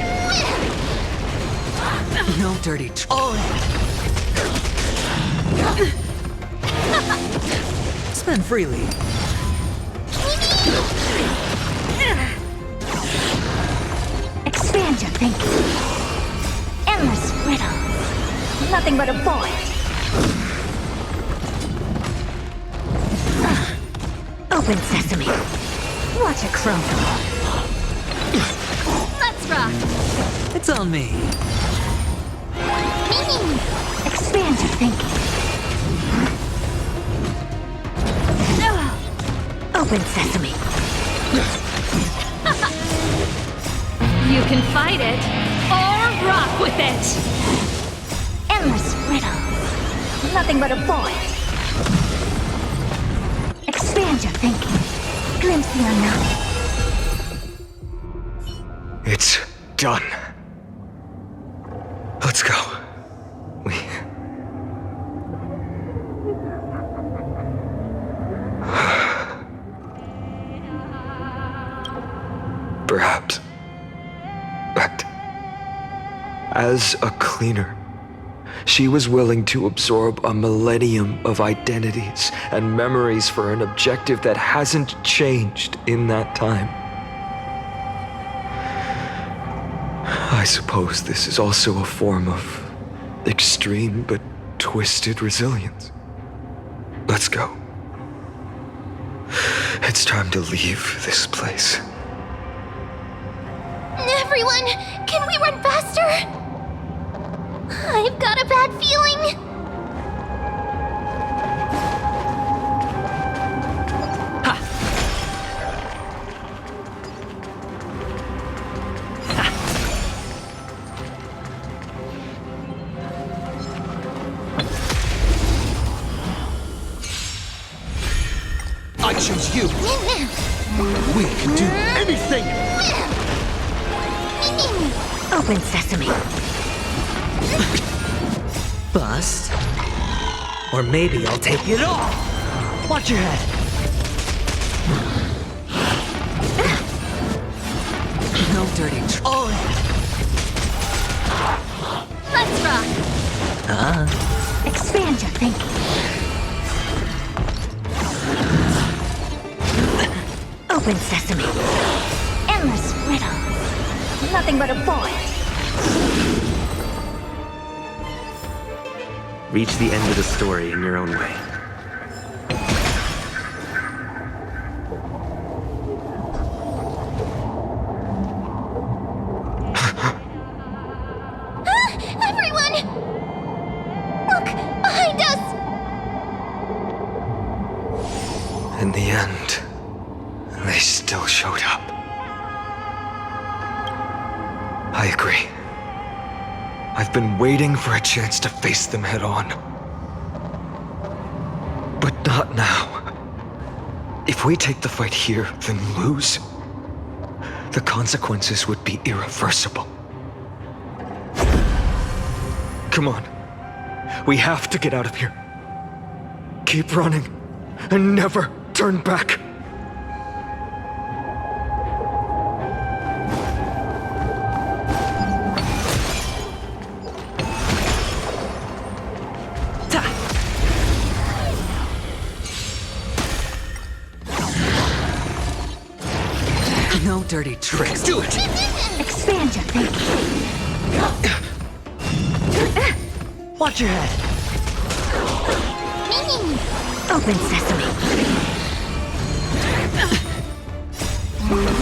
No dirty Spend freely. Expand your thinking. Endless riddle. Nothing but a void. Open sesame. Watch it crumble. Let's rock. It's on me. Expand your thinking. Open sesame. You can fight it or rock with it. Endless riddle. Nothing but a void. Expand your thinking. Glimpse the unknown. It's done. Let's go. Perhaps. But as a cleaner, she was willing to absorb a millennium of identities and memories for an objective that hasn't changed in that time. I suppose this is also a form of extreme but twisted resilience. Let's go. It's time to leave this place. Everyone, can we run faster? I've got a bad feeling. I choose you. We can do anything. Open sesame. Bust. Or maybe I'll take it all. Watch your head. No dirty Let's rock. Expand your thinking. Open sesame. Endless riddle. Nothing but a void. Reach the end of the story in your own way. In the end, they still showed up. I agree. I've been waiting for a chance to face them head on. But not now. If we take the fight here, then lose, the consequences would be irreversible. Come on. We have to get out of here. Keep running, and never turn back. No dirty tricks. Do it! Expand your thinking. Watch your head. Open sesame.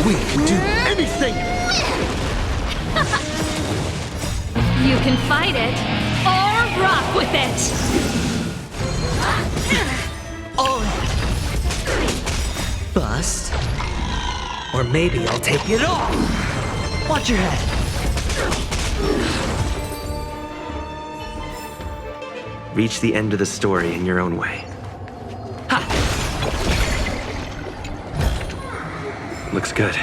We can do anything! You can fight it, or rock with it! Oh. Bust. Or maybe I'll take it off. Watch your head. Reach the end of the story in your own way. Ha! Looks good.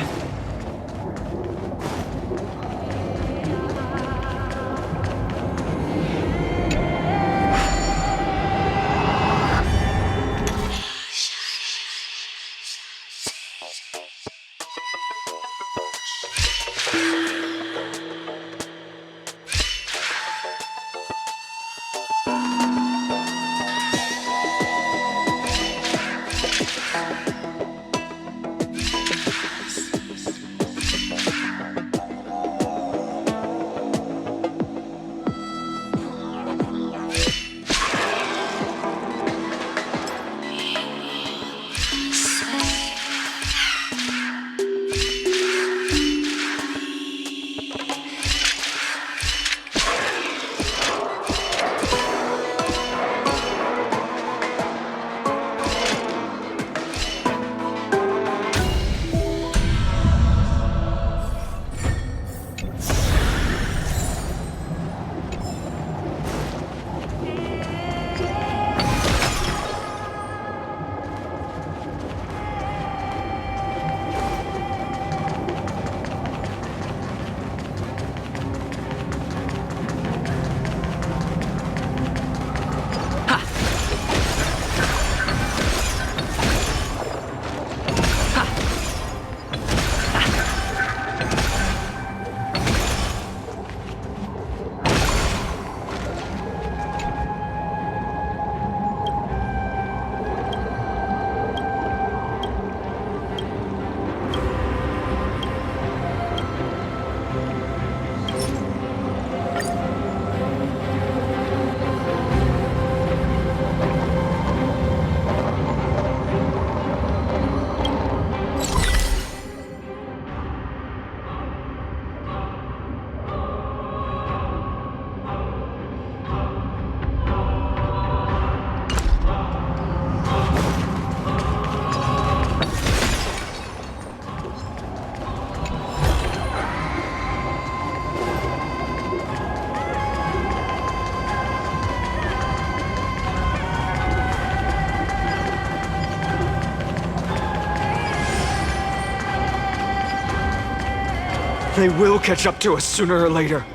They will catch up to us sooner or later.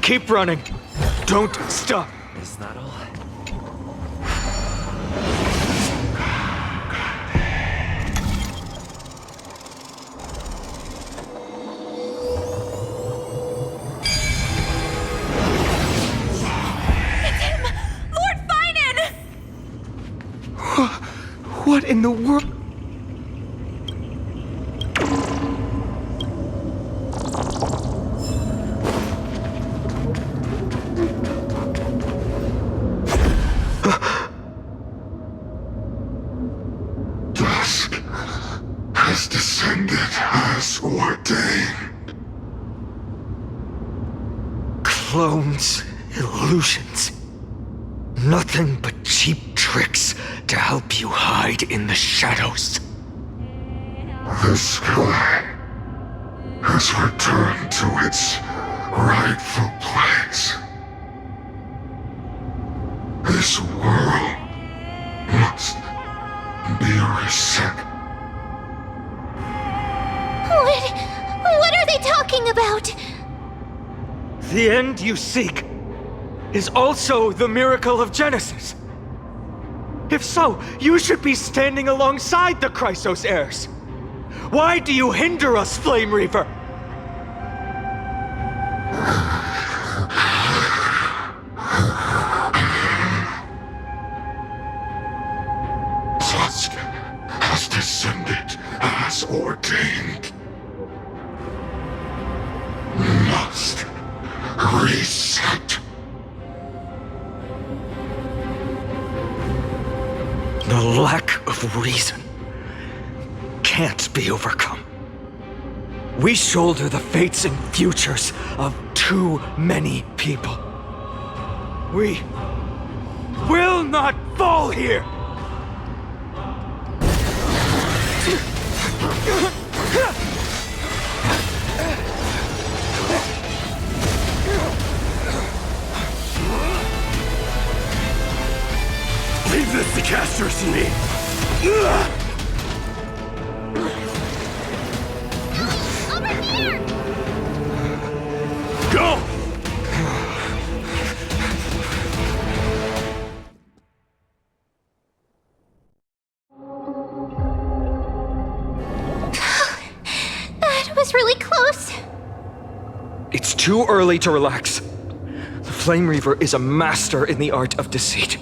Keep running. Don't stop. Is that all? It's him! Lord Finan! What in the world? Clones, illusions, nothing but cheap tricks. tricks to help you hide in the shadows. The sky has returned to its rightful place. This world must be reset. What are they talking about? The end you seek is also the miracle of Genesis. If so, you should be standing alongside the Chrysos heirs. Why do you hinder us, Flame Reaver? Dusk has descended as ordained. Must reset. The lack of reason can't be overcome. We shoulder the fates and futures of too many people. We will not fall here! Leave this to casters and me. Over here! Go! That was really close. It's too early to relax. The Flame Reaver is a master in the art of deceit.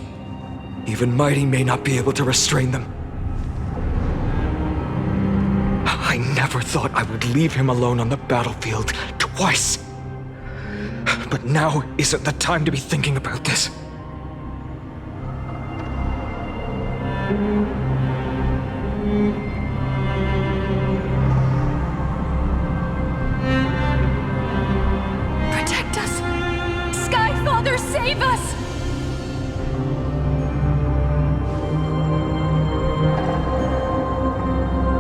Even Mighty may not be able to restrain them. I never thought I would leave him alone on the battlefield twice. But now isn't the time to be thinking about this. Protect us! Sky Father, save us!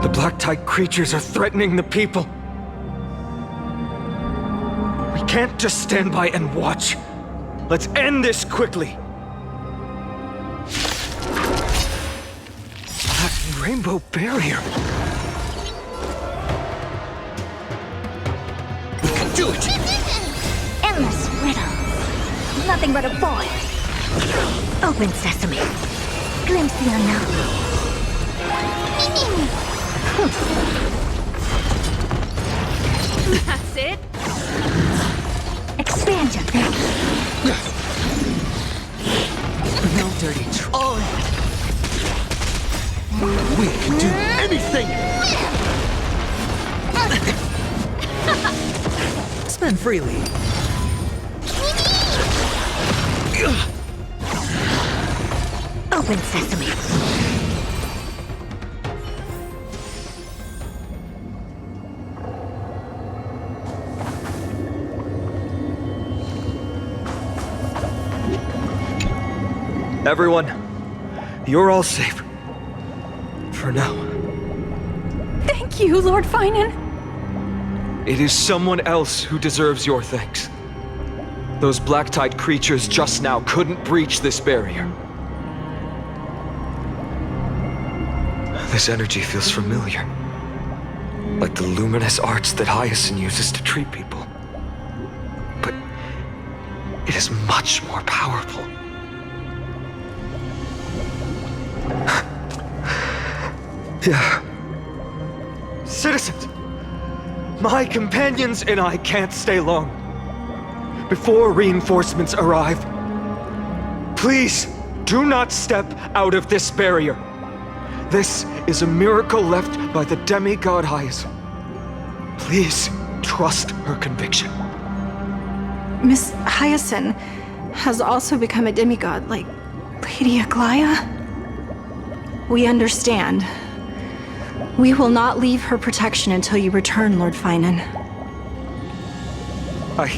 The black-tide creatures are threatening the people. We can't just stand by and watch. Let's end this quickly. That rainbow barrier. We can do it! Endless riddles. Nothing but a void. Open sesame. Glimpse the unknown. That's it? Expand your thinking. No dirty troll. We can do anything! Spend freely. Open sesame. Everyone, you're all safe. For now. Thank you, Lord Finan. It is someone else who deserves your thanks. Those black-tide creatures just now couldn't breach this barrier. This energy feels familiar. Like the luminous arts that Hyacine uses to treat people. But it is much more powerful. Yeah. Citizens, my companions and I can't stay long. Before reinforcements arrive, please do not step out of this barrier. This is a miracle left by the demigod Hyacine. Please trust her conviction. Miss Hyacine has also become a demigod, like Lady Aglaya? We understand. We will not leave her protection until you return, Lord Finan. I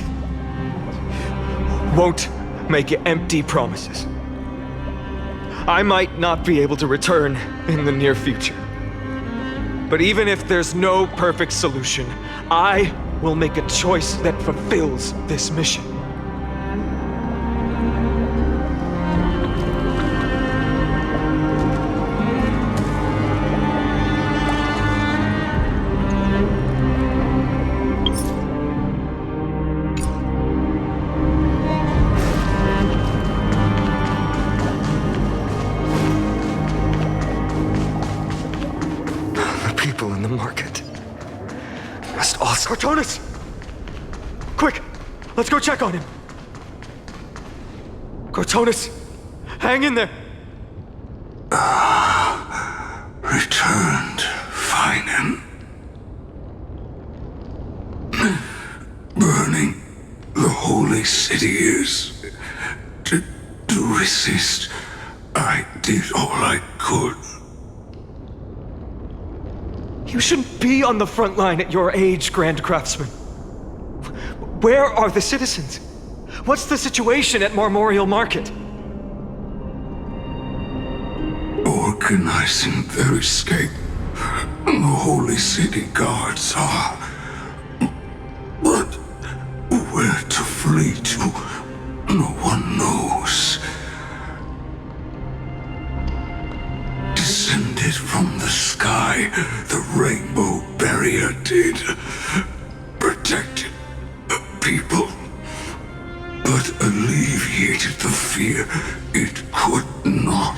won't make empty promises. I might not be able to return in the near future. But even if there's no perfect solution, I will make a choice that fulfills this mission. Cartonis! Quick! Let's go check on him! Cartonis! Hang in there! Returned, Finen. Burning the holy city is... To resist, I did all I could. You shouldn't be on the front line at your age, Grand Craftsman. Where are the citizens? What's the situation at Marmorial Market? Organizing their escape. The holy city guards are. But where to flee to, no one knows. Descended from the sky, the rainbow barrier did. Protected people, but alleviated the fear it could not.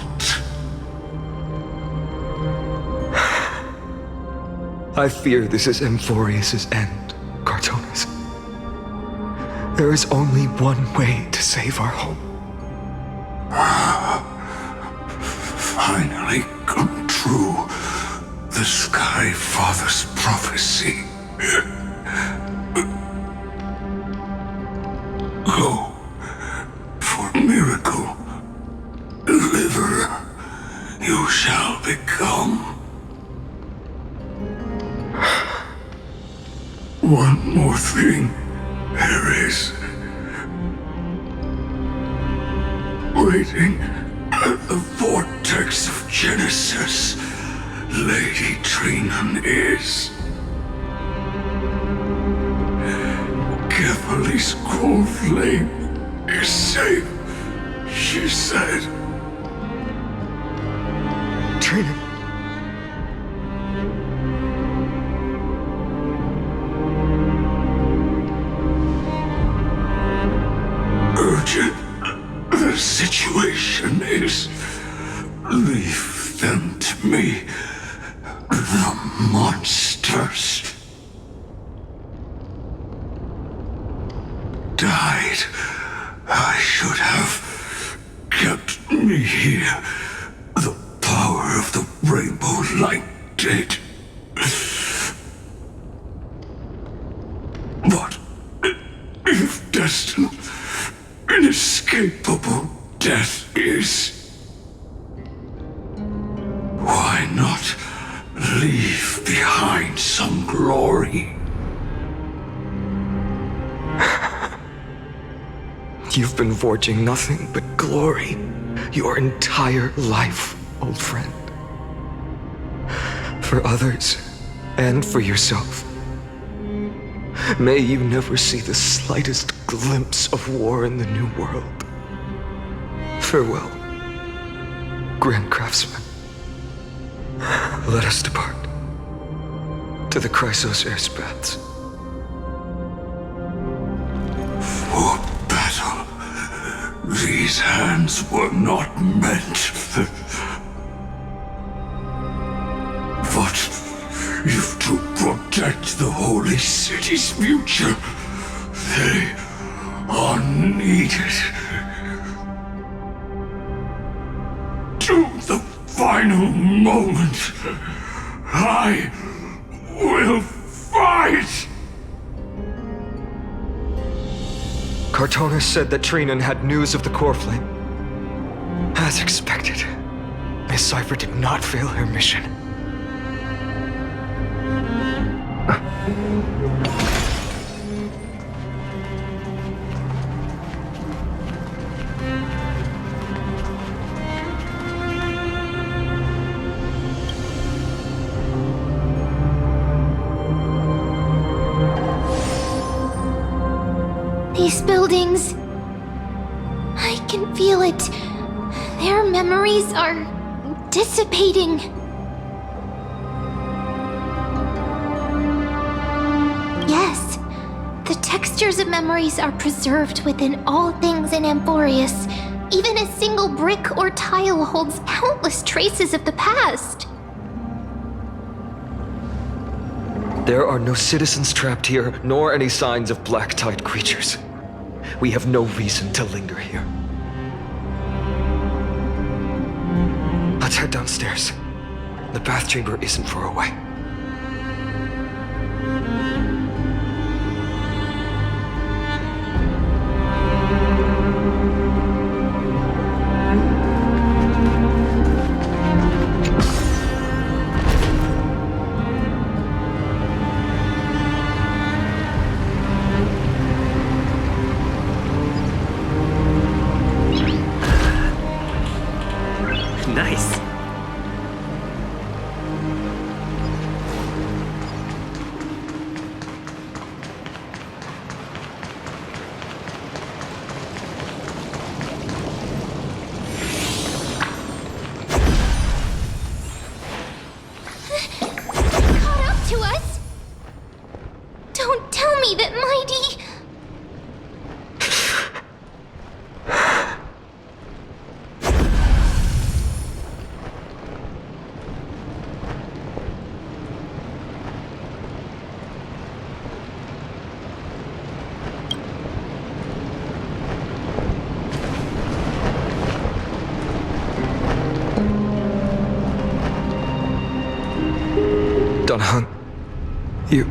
I fear this is Amphoreus' end, Cartonis. There is only one way to save our home. Finally come true, the Sky Father's prophecy. Go for miracle, deliverer, you shall become. One more thing there is. Waiting at the vortex of Genesis, Lady Trina is. Kefali's core flame is safe, she said. Trina. Urgent. The situation is. Leave them to me. The monsters. Died. I should have kept me here. The power of the rainbow light did. But if destined, inescapable death is, why not leave behind some glory? You've been forging nothing but glory your entire life, old friend. For others, and for yourself. May you never see the slightest glimpse of war in the New World. Farewell, Grand Craftsman. Let us depart to the Chrysos Air's paths. For battle, these hands were not meant. But if to protect the holy city's future, they are needed. To the final moment, I will fight! Cartonis said that Trina had news of the core flame. As expected, Miss Cipher did not fail her mission. These buildings. I can feel it. Their memories are dissipating. Yes, the textures of memories are preserved within all things in Amphoreus. Even a single brick or tile holds countless traces of the past. There are no citizens trapped here, nor any signs of black-tide creatures. We have no reason to linger here. Let's head downstairs. The bath chamber isn't far away. Nice. Caught up to us? Don't tell me that Mighty... Dunhun, you...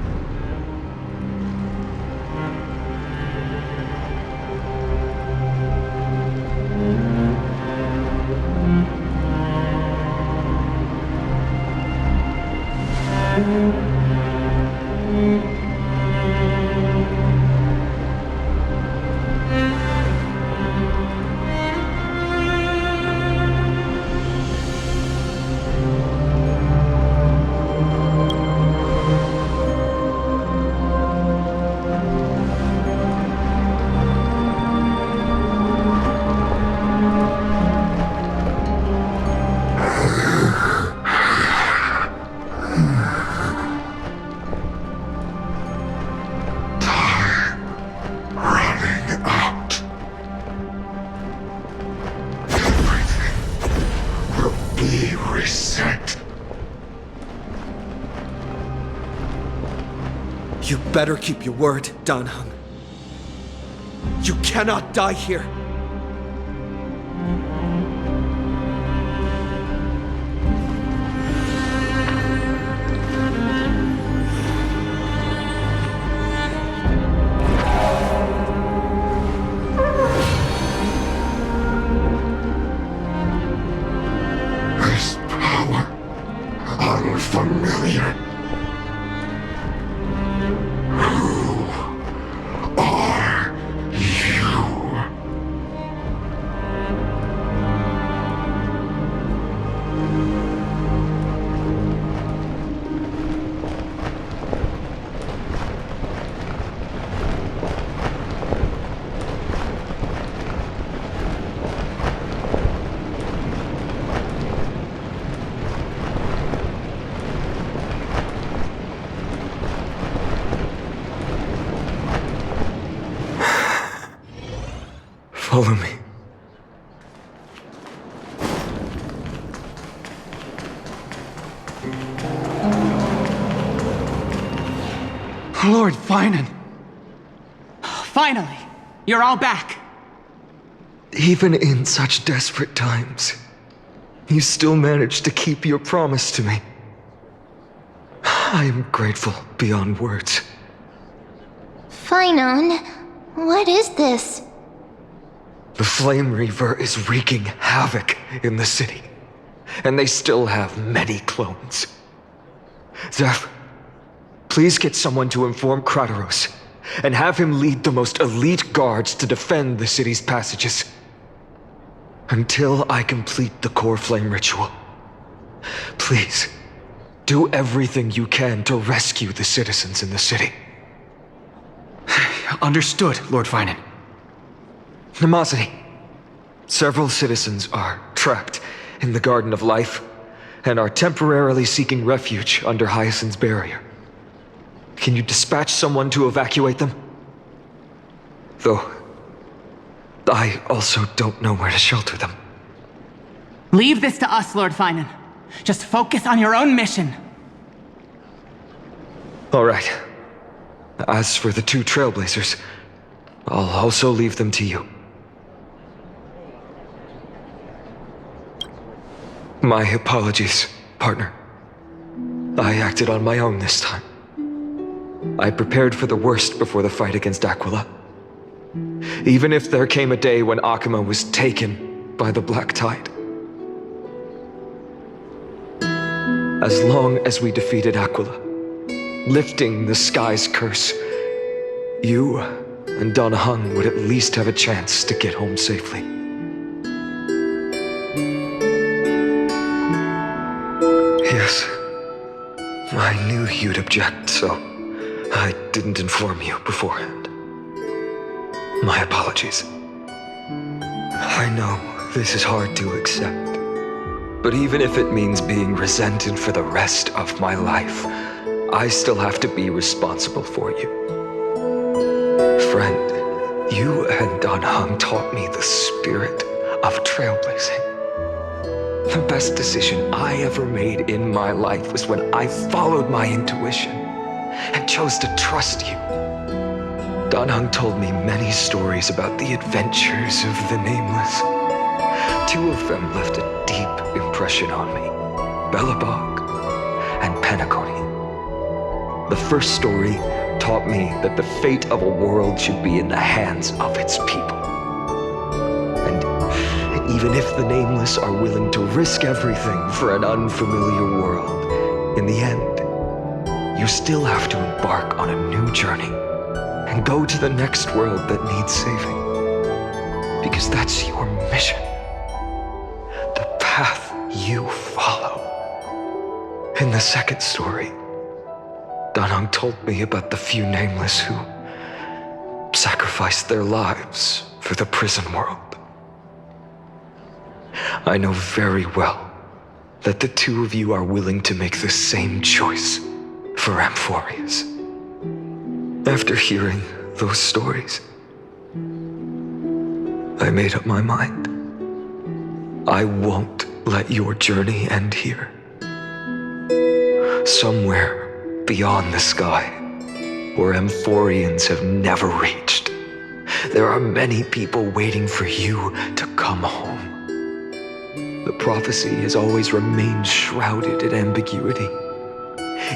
You better keep your word, Danhun. You cannot die here. This power, unfamiliar. Follow me. Lord Finan! Finally! You're all back! Even in such desperate times, you still managed to keep your promise to me. I am grateful beyond words. Finan, what is this? The Flame Reaver is wreaking havoc in the city, and they still have many clones. Zeph, please get someone to inform Kratos, and have him lead the most elite guards to defend the city's passages. Until I complete the core flame ritual. Please, do everything you can to rescue the citizens in the city. Understood, Lord Finan. Nemosity. Several citizens are trapped in the Garden of Life and are temporarily seeking refuge under Hyacine's barrier. Can you dispatch someone to evacuate them? Though, I also don't know where to shelter them. Leave this to us, Lord Finan. Just focus on your own mission. All right. As for the 2 Trailblazers, I'll also leave them to you. My apologies, partner. I acted on my own this time. I prepared for the worst before the fight against Aquila. Even if there came a day when Akuma was taken by the Black Tide. As long as we defeated Aquila, lifting the sky's curse, you and Don Hung would at least have a chance to get home safely. Yes, I knew you'd object, so I didn't inform you beforehand. My apologies. I know this is hard to accept, but even if it means being resented for the rest of my life, I still have to be responsible for you. Friend, you and Don Hung taught me the spirit of trailblazing. The best decision I ever made in my life was when I followed my intuition and chose to trust you. Don Hung told me many stories about the adventures of the Nameless. 2 of them left a deep impression on me, Belobog and Penacony. The first story taught me that the fate of a world should be in the hands of its people. And even if the Nameless are willing to risk everything for an unfamiliar world, in the end, you still have to embark on a new journey and go to the next world that needs saving. Because that's your mission. The path you follow. In the second story, Don Hung told me about the few Nameless who sacrificed their lives for the prison world. I know very well that the 2 of you are willing to make the same choice for Amphoreus. After hearing those stories, I made up my mind. I won't let your journey end here. Somewhere beyond the sky, where Amphoreans have never reached, there are many people waiting for you to come home. The prophecy has always remained shrouded in ambiguity.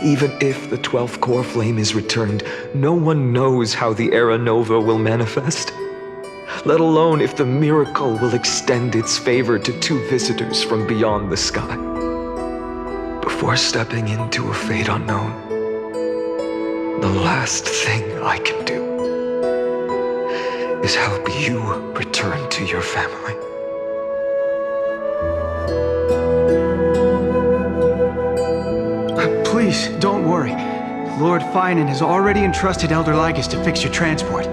Even if the 12th core flame is returned, no one knows how the Era Nova will manifest, let alone if the miracle will extend its favor to 2 visitors from beyond the sky. Before stepping into a fate unknown, the last thing I can do is help you return to your family. Please, don't worry. Lord Finan has already entrusted Elder Lygus to fix your transport.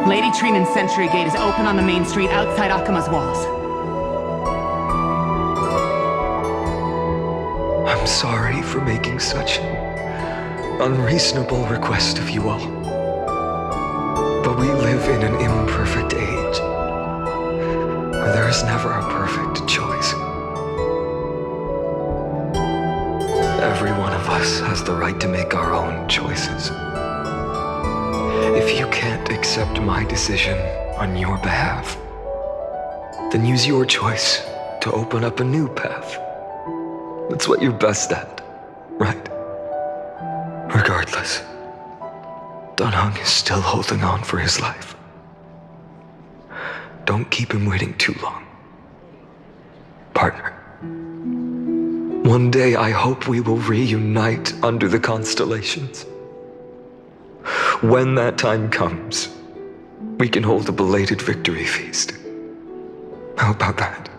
Lady Trinan's Sentry Gate is open on the main street outside Akuma's walls. I'm sorry for making such an unreasonable request of you all. But we live in an imperfect age, where there is never a perfect choice. Every one of us has the right to make our own choices. If you can't accept my decision on your behalf, then use your choice to open up a new path. That's what you're best at, right? Regardless, Don Hung is still holding on for his life. Don't keep him waiting too long. Partner. One day I hope we will reunite under the constellations. When that time comes, we can hold a belated victory feast. How about that?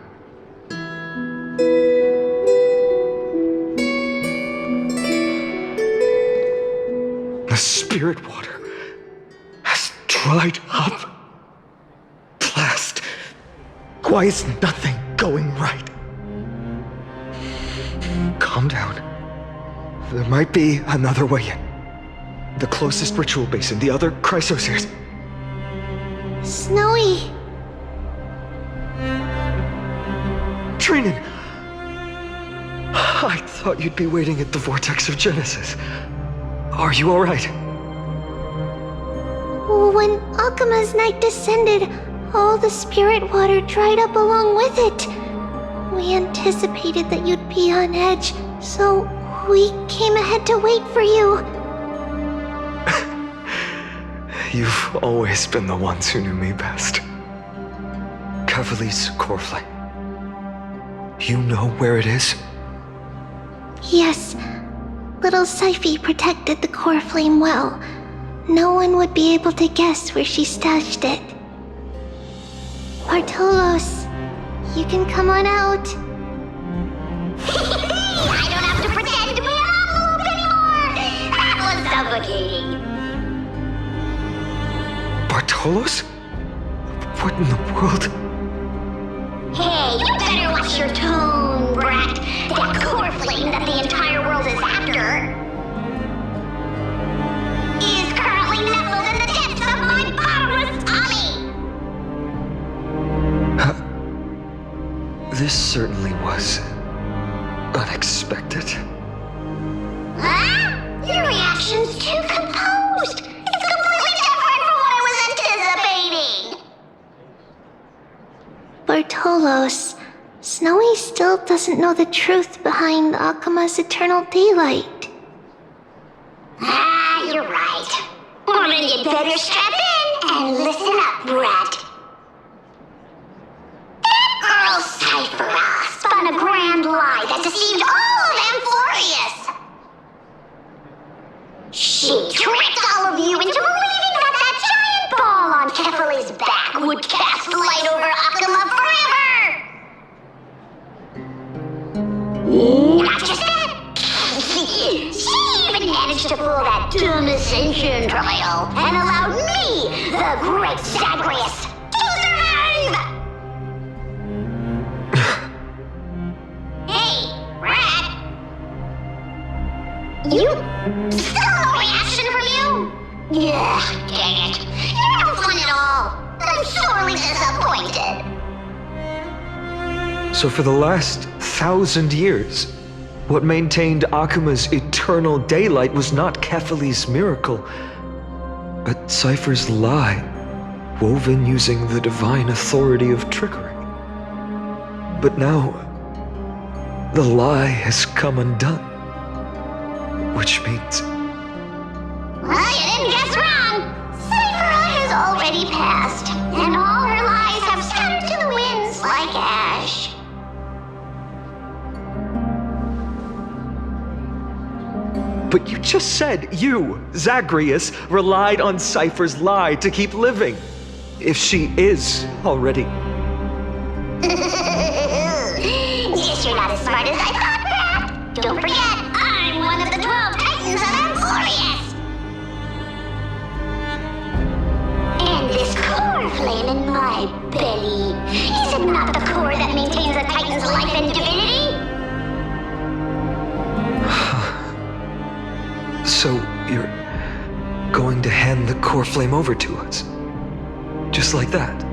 spirit water has dried up. Blast. Why is nothing going right? Calm down. There might be another way in. The closest ritual basin, the other chrysospheres. Snowy. Cyrene! I thought you'd be waiting at the vortex of Genesis. Are you alright? When Akuma's night descended, all the spirit water dried up along with it. We anticipated that you'd be on edge, so we came ahead to wait for you. You've always been the ones who knew me best. Kavali's core flame. You know where it is? Yes. Little Cipher protected the core flame well. No one would be able to guess where she stashed it. Bartolos, you can come on out. I don't have to pretend to be an envelope anymore! That was suffocating. Bartolos? What in the world? Hey, you better watch your tone, brat. That core flame that the entire world is after is currently nestled in the depths of my bottomless tummy! This certainly was unexpected. Huh? Your reaction's too composed. It's completely different from what I was anticipating. Bartolos, Snowy still doesn't know the truth behind Akuma's eternal daylight. Ah, you're right. Well, then you'd better strap in and listen up, brat. That girl Cipher spun a grand lie that deceived all of Amphoreus. She tricked all of you into believing that giant ball on Kefali's back would cast light over Akuma forever. Not just that. She even managed to pull that dumb ascension trial and allowed me, the great Zagreus, to survive! Hey, Rat. You... still no reaction from you? Yeah, dang it. You're no fun at all. I'm sorely disappointed. So for the last 1,000 years, what maintained Akuma's eternal daylight was not Kefali's miracle, but Cipher's lie, woven using the divine authority of trickery. But now, the lie has come undone. Which means... Well, you didn't guess wrong. Cipher has already passed, and all her lies have scattered to the winds like ash. But you just said you, Zagreus, relied on Cipher's lie to keep living. If she is already... Guess you're not as smart as I thought, Rat. Don't forget, I'm one of the 12 Titans of Amphoreus. And this core flame in my belly, is it not the core that maintains a Titan's life and divinity? So you're going to hand the core flame over to us? Just like that?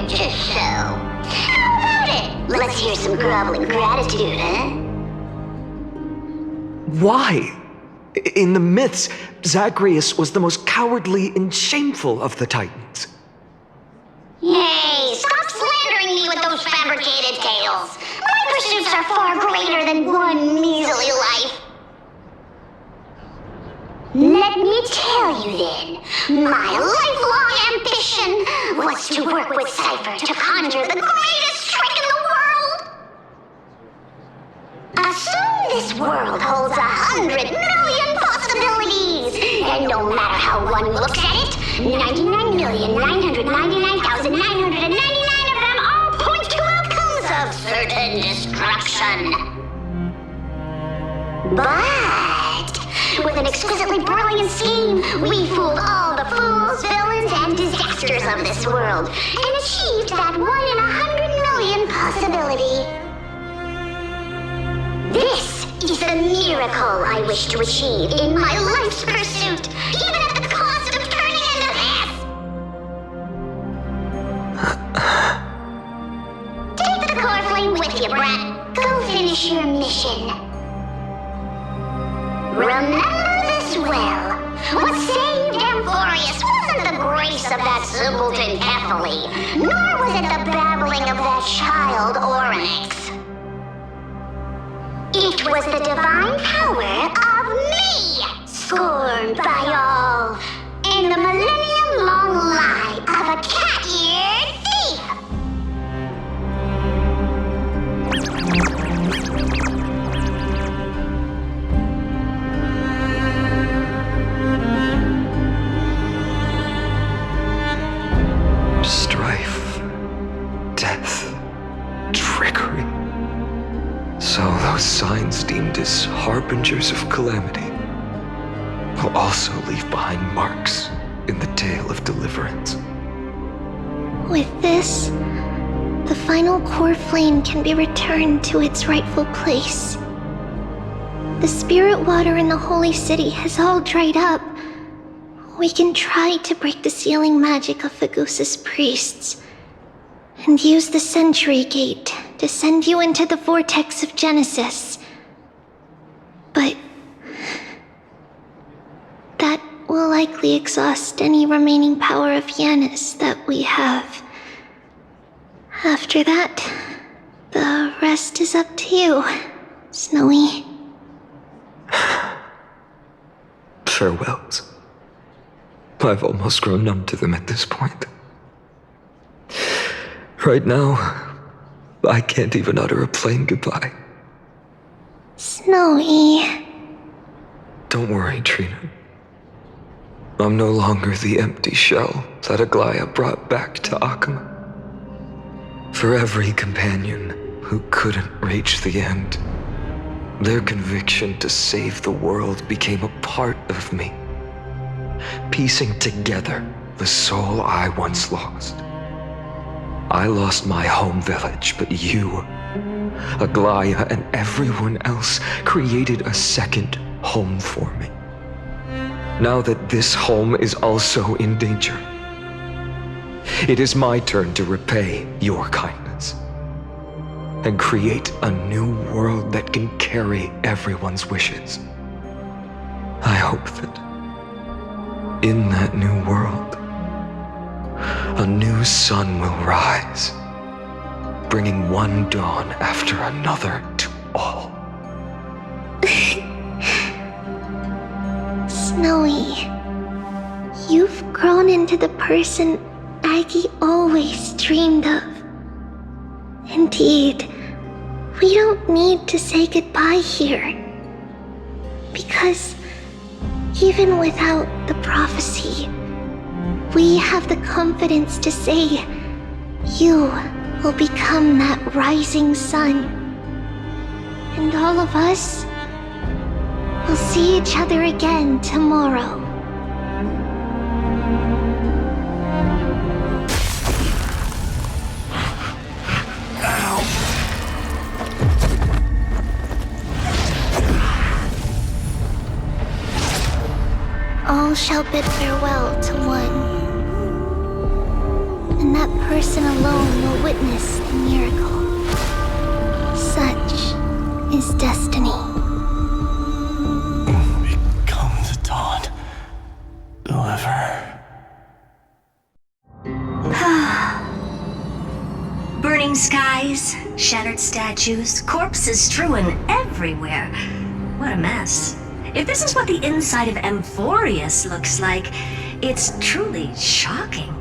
Just so. How about it? Let's hear some groveling gratitude, huh? Why? In the myths, Zagreus was the most cowardly and shameful of the Titans. Hey, stop slandering me with those fabricated tales. My pursuits are far greater than one measly life. Let me tell you then, my lifelong ambition was to work with Cipher to conjure the greatest trick in the world. Assume this world holds 100 million possibilities, and no matter how one looks at it, 99,999,999 of them all point to outcomes of certain destruction. But with an exquisitely brilliant scheme, we fooled all the fools, villains, and disasters of this world, and achieved that 1 in 100 million possibility. This is a miracle I wish to achieve in my life's pursuit, even at the cost of turning into this! Take the core flame with you, brat. Go finish your mission. Remember this well. What saved Amphoreus wasn't the grace of that simpleton Ethely, nor was it the babbling of that child Oryx. It was the divine power of me, scorned by all, and the millennium-long lie of a cat-eared thief. Strife, death, trickery. So those signs deemed as harbingers of calamity will also leave behind marks in the tale of deliverance. With this, the final core flame can be returned to its rightful place. The spirit water in the holy city has all dried up. We can try to break the sealing magic of Fagusa's priests, and use the Century Gate to send you into the vortex of Genesis. But that will likely exhaust any remaining power of Yanis that we have. After that, the rest is up to you, Snowy. Farewells. I've almost grown numb to them at this point. Right now, I can't even utter a plain goodbye. Snowy. Don't worry, Trina. I'm no longer the empty shell that Aglaya brought back to Akama. For every companion who couldn't reach the end, their conviction to save the world became a part of me, piecing together the soul I once lost. I lost my home village, but you, Aglaya, and everyone else created a second home for me. Now that this home is also in danger, it is my turn to repay your kindness and create a new world that can carry everyone's wishes. I hope that in that new world, a new sun will rise, bringing one dawn after another to all. Snowy, you've grown into the person Aggie always dreamed of. Indeed, we don't need to say goodbye here. Because even without the prophecy, we have the confidence to say you will become that rising sun. And all of us will see each other again tomorrow. All shall bid farewell to one. And that person alone will witness the miracle. Such is destiny. Become the dawn. Deliver. Burning skies, shattered statues, corpses strewn everywhere. What a mess. If this is what the inside of Amphoreus looks like, it's truly shocking.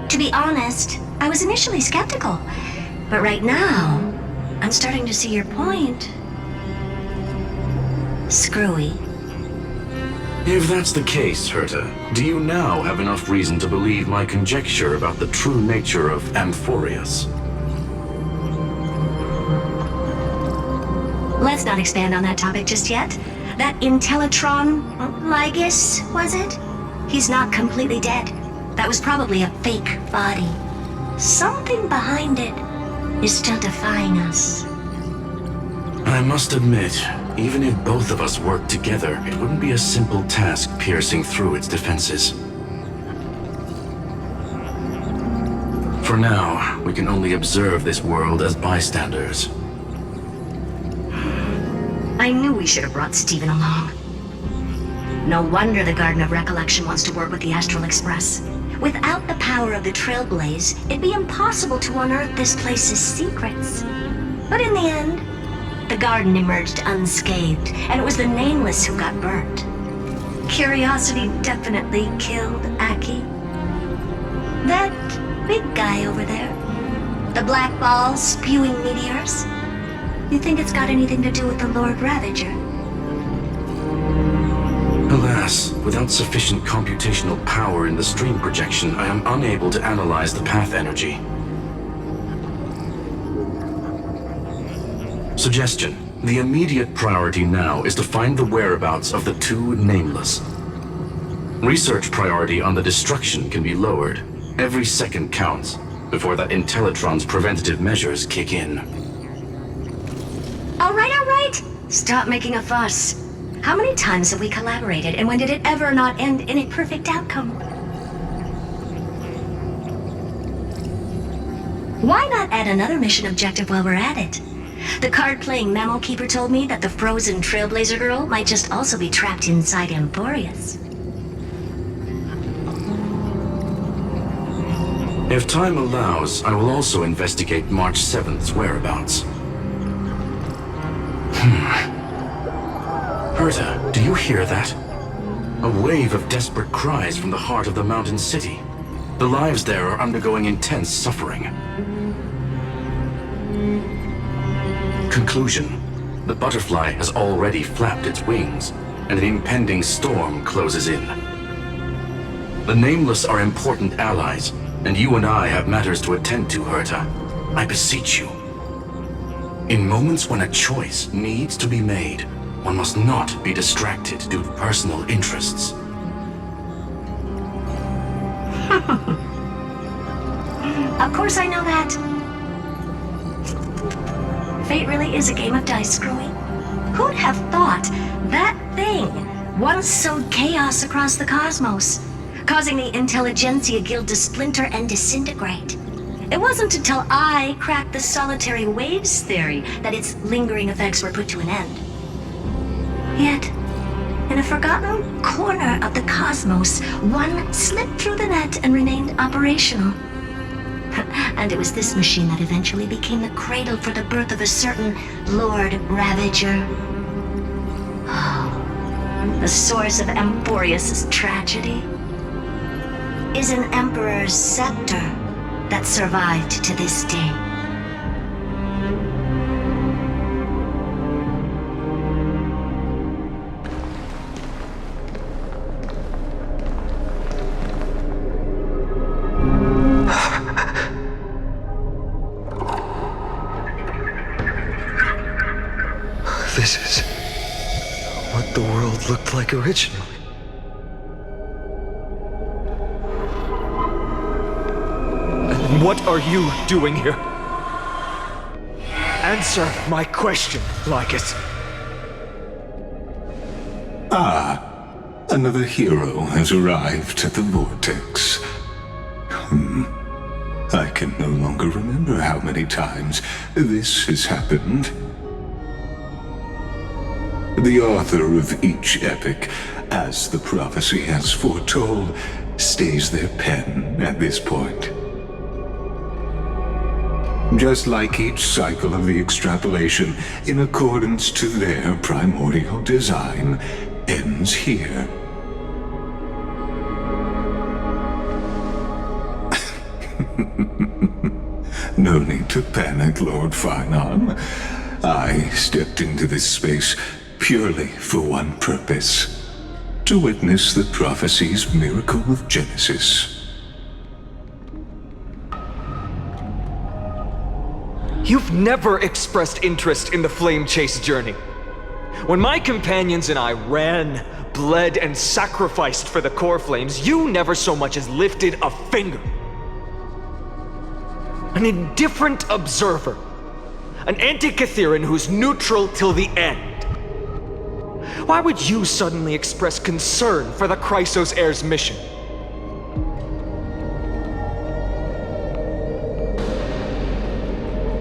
To be honest, I was initially skeptical, but right now, I'm starting to see your point. Screwy. If that's the case, Herta, do you now have enough reason to believe my conjecture about the true nature of Amphoreus? Let's not expand on that topic just yet. That Intellitron Ligus, was it? He's not completely dead. That was probably a fake body. Something behind it is still defying us. I must admit, even if both of us worked together, it wouldn't be a simple task piercing through its defenses. For now, we can only observe this world as bystanders. I knew we should have brought Stephen along. No wonder the Garden of Recollection wants to work with the Astral Express. Without the power of the Trailblaze, it'd be impossible to unearth this place's secrets. But in the end, the garden emerged unscathed, and it was the Nameless who got burnt. Curiosity definitely killed Aki. That big guy over there, the black ball spewing meteors, you think it's got anything to do with the Lord Ravager? Alas, without sufficient computational power in the stream projection, I am unable to analyze the path energy. Suggestion. The immediate priority now is to find the whereabouts of the two Nameless. Research priority on the destruction can be lowered. Every second counts before that Intellitron's preventative measures kick in. All right. Stop making a fuss. How many times have we collaborated, and when did it ever not end in a perfect outcome? Why not add another mission objective while we're at it? The card-playing memo keeper told me that the frozen Trailblazer girl might just also be trapped inside Amphoreus. If time allows, I will also investigate March 7th's whereabouts. Herta, do you hear that? A wave of desperate cries from the heart of the mountain city. The lives there are undergoing intense suffering. Conclusion. The butterfly has already flapped its wings, and an impending storm closes in. The Nameless are important allies, and you and I have matters to attend to, Herta. I beseech you. In moments when a choice needs to be made, one must not be distracted due to personal interests. Of course I know that. Fate really is a game of dice screwing. Who'd have thought that thing once sowed chaos across the cosmos, causing the Intelligentsia Guild to splinter and disintegrate? It wasn't until I cracked the solitary waves theory that its lingering effects were put to an end. Yet, in a forgotten corner of the cosmos, one slipped through the net and remained operational. And it was this machine that eventually became the cradle for the birth of a certain Lord Ravager. Oh, the source of Amphoreus' tragedy is an Emperor's scepter that survived to this day. This is what the world looked like originally. And what are you doing here? Answer my question, Lycus. Another hero has arrived at the vortex. I can no longer remember how many times this has happened. The author of each epic, as the prophecy has foretold, stays their pen at this point. Just like each cycle of the extrapolation, in accordance to their primordial design, ends here. No need to panic, Lord Finearm. I stepped into this space purely for one purpose: to witness the prophecy's miracle of Genesis. You've never expressed interest in the Flame Chase journey. When my companions and I ran, bled, and sacrificed for the core flames, you never so much as lifted a finger. An indifferent observer. An anti-Catheran who's neutral till the end. Why would you suddenly express concern for the Chrysos heir's mission?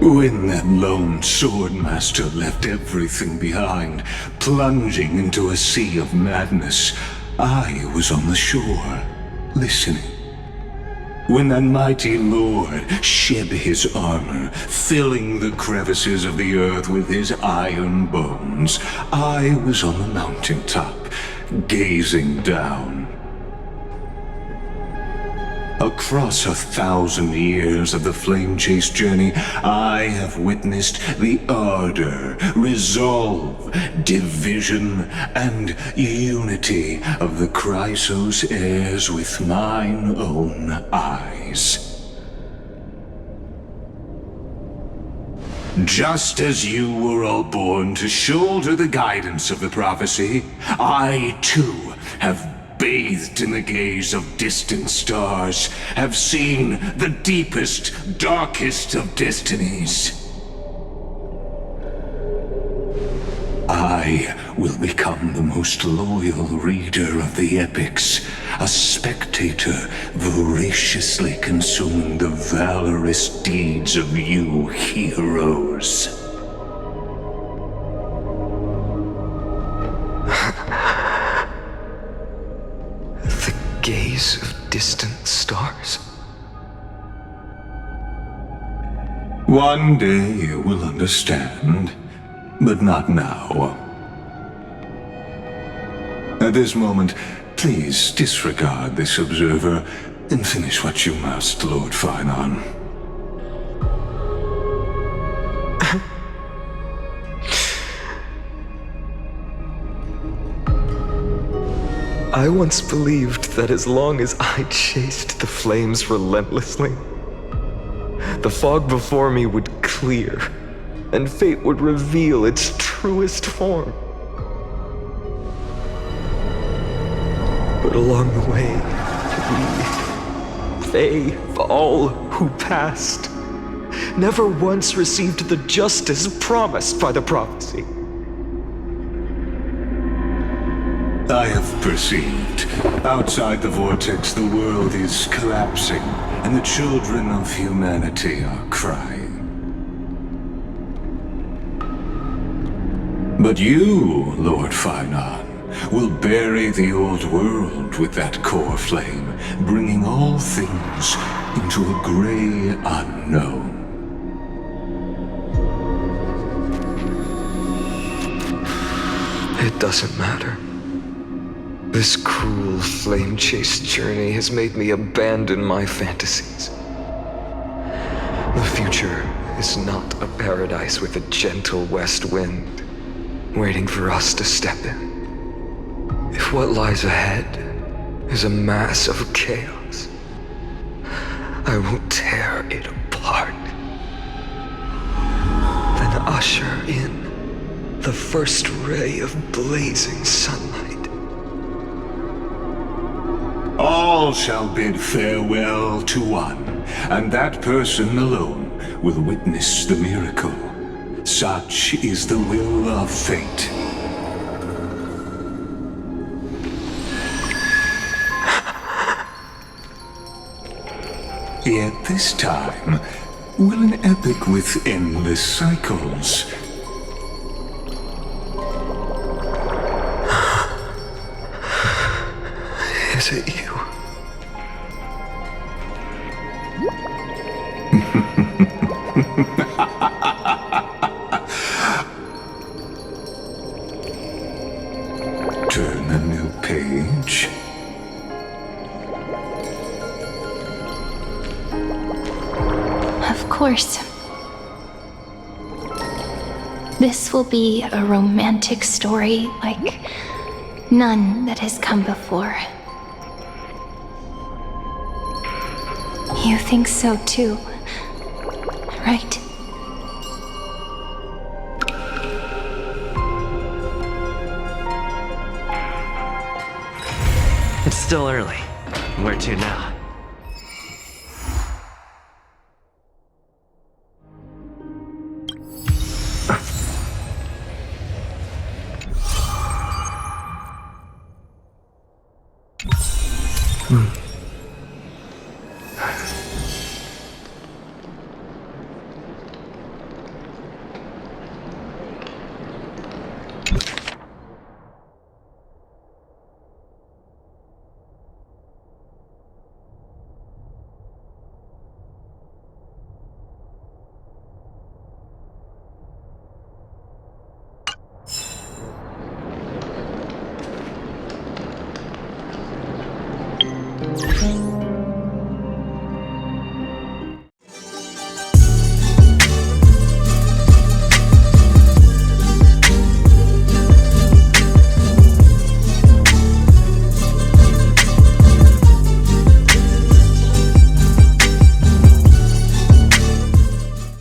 When that lone swordmaster left everything behind, plunging into a sea of madness, I was on the shore, listening. When that mighty lord shed his armor, filling the crevices of the earth with his iron bones, I was on the mountaintop, gazing down. Across 1,000 years of the flame chase journey, I have witnessed the ardor, resolve, division, and unity of the Chrysos heirs with mine own eyes. Just as you were all born to shoulder the guidance of the prophecy, I too have bathed in the gaze of distant stars, have seen the deepest, darkest of destinies. I will become the most loyal reader of the epics, a spectator voraciously consuming the valorous deeds of you heroes. Gaze of distant stars. One day you will understand, but not now. At this moment, please disregard this observer and finish what you must, Lord Finon. I once believed that as long as I chased the flames relentlessly, the fog before me would clear, and fate would reveal its truest form. But along the way, they, all who passed, never once received the justice promised by the prophecy. I have perceived. Outside the vortex, the world is collapsing, and the children of humanity are crying. But you, Lord Finon, will bury the old world with that core flame, bringing all things into a gray unknown. It doesn't matter. This cruel flame chase journey has made me abandon my fantasies. The future is not a paradise with a gentle west wind, waiting for us to step in. If what lies ahead is a mass of chaos, I will tear it apart. Then usher in the first ray of blazing sunlight. All shall bid farewell to one, and that person alone will witness the miracle. Such is the will of fate. Yet this time, will an epic with endless cycles Is it you? Turn a new page. Of course. This will be a romantic story like none that has come before. You think so too, right? to now.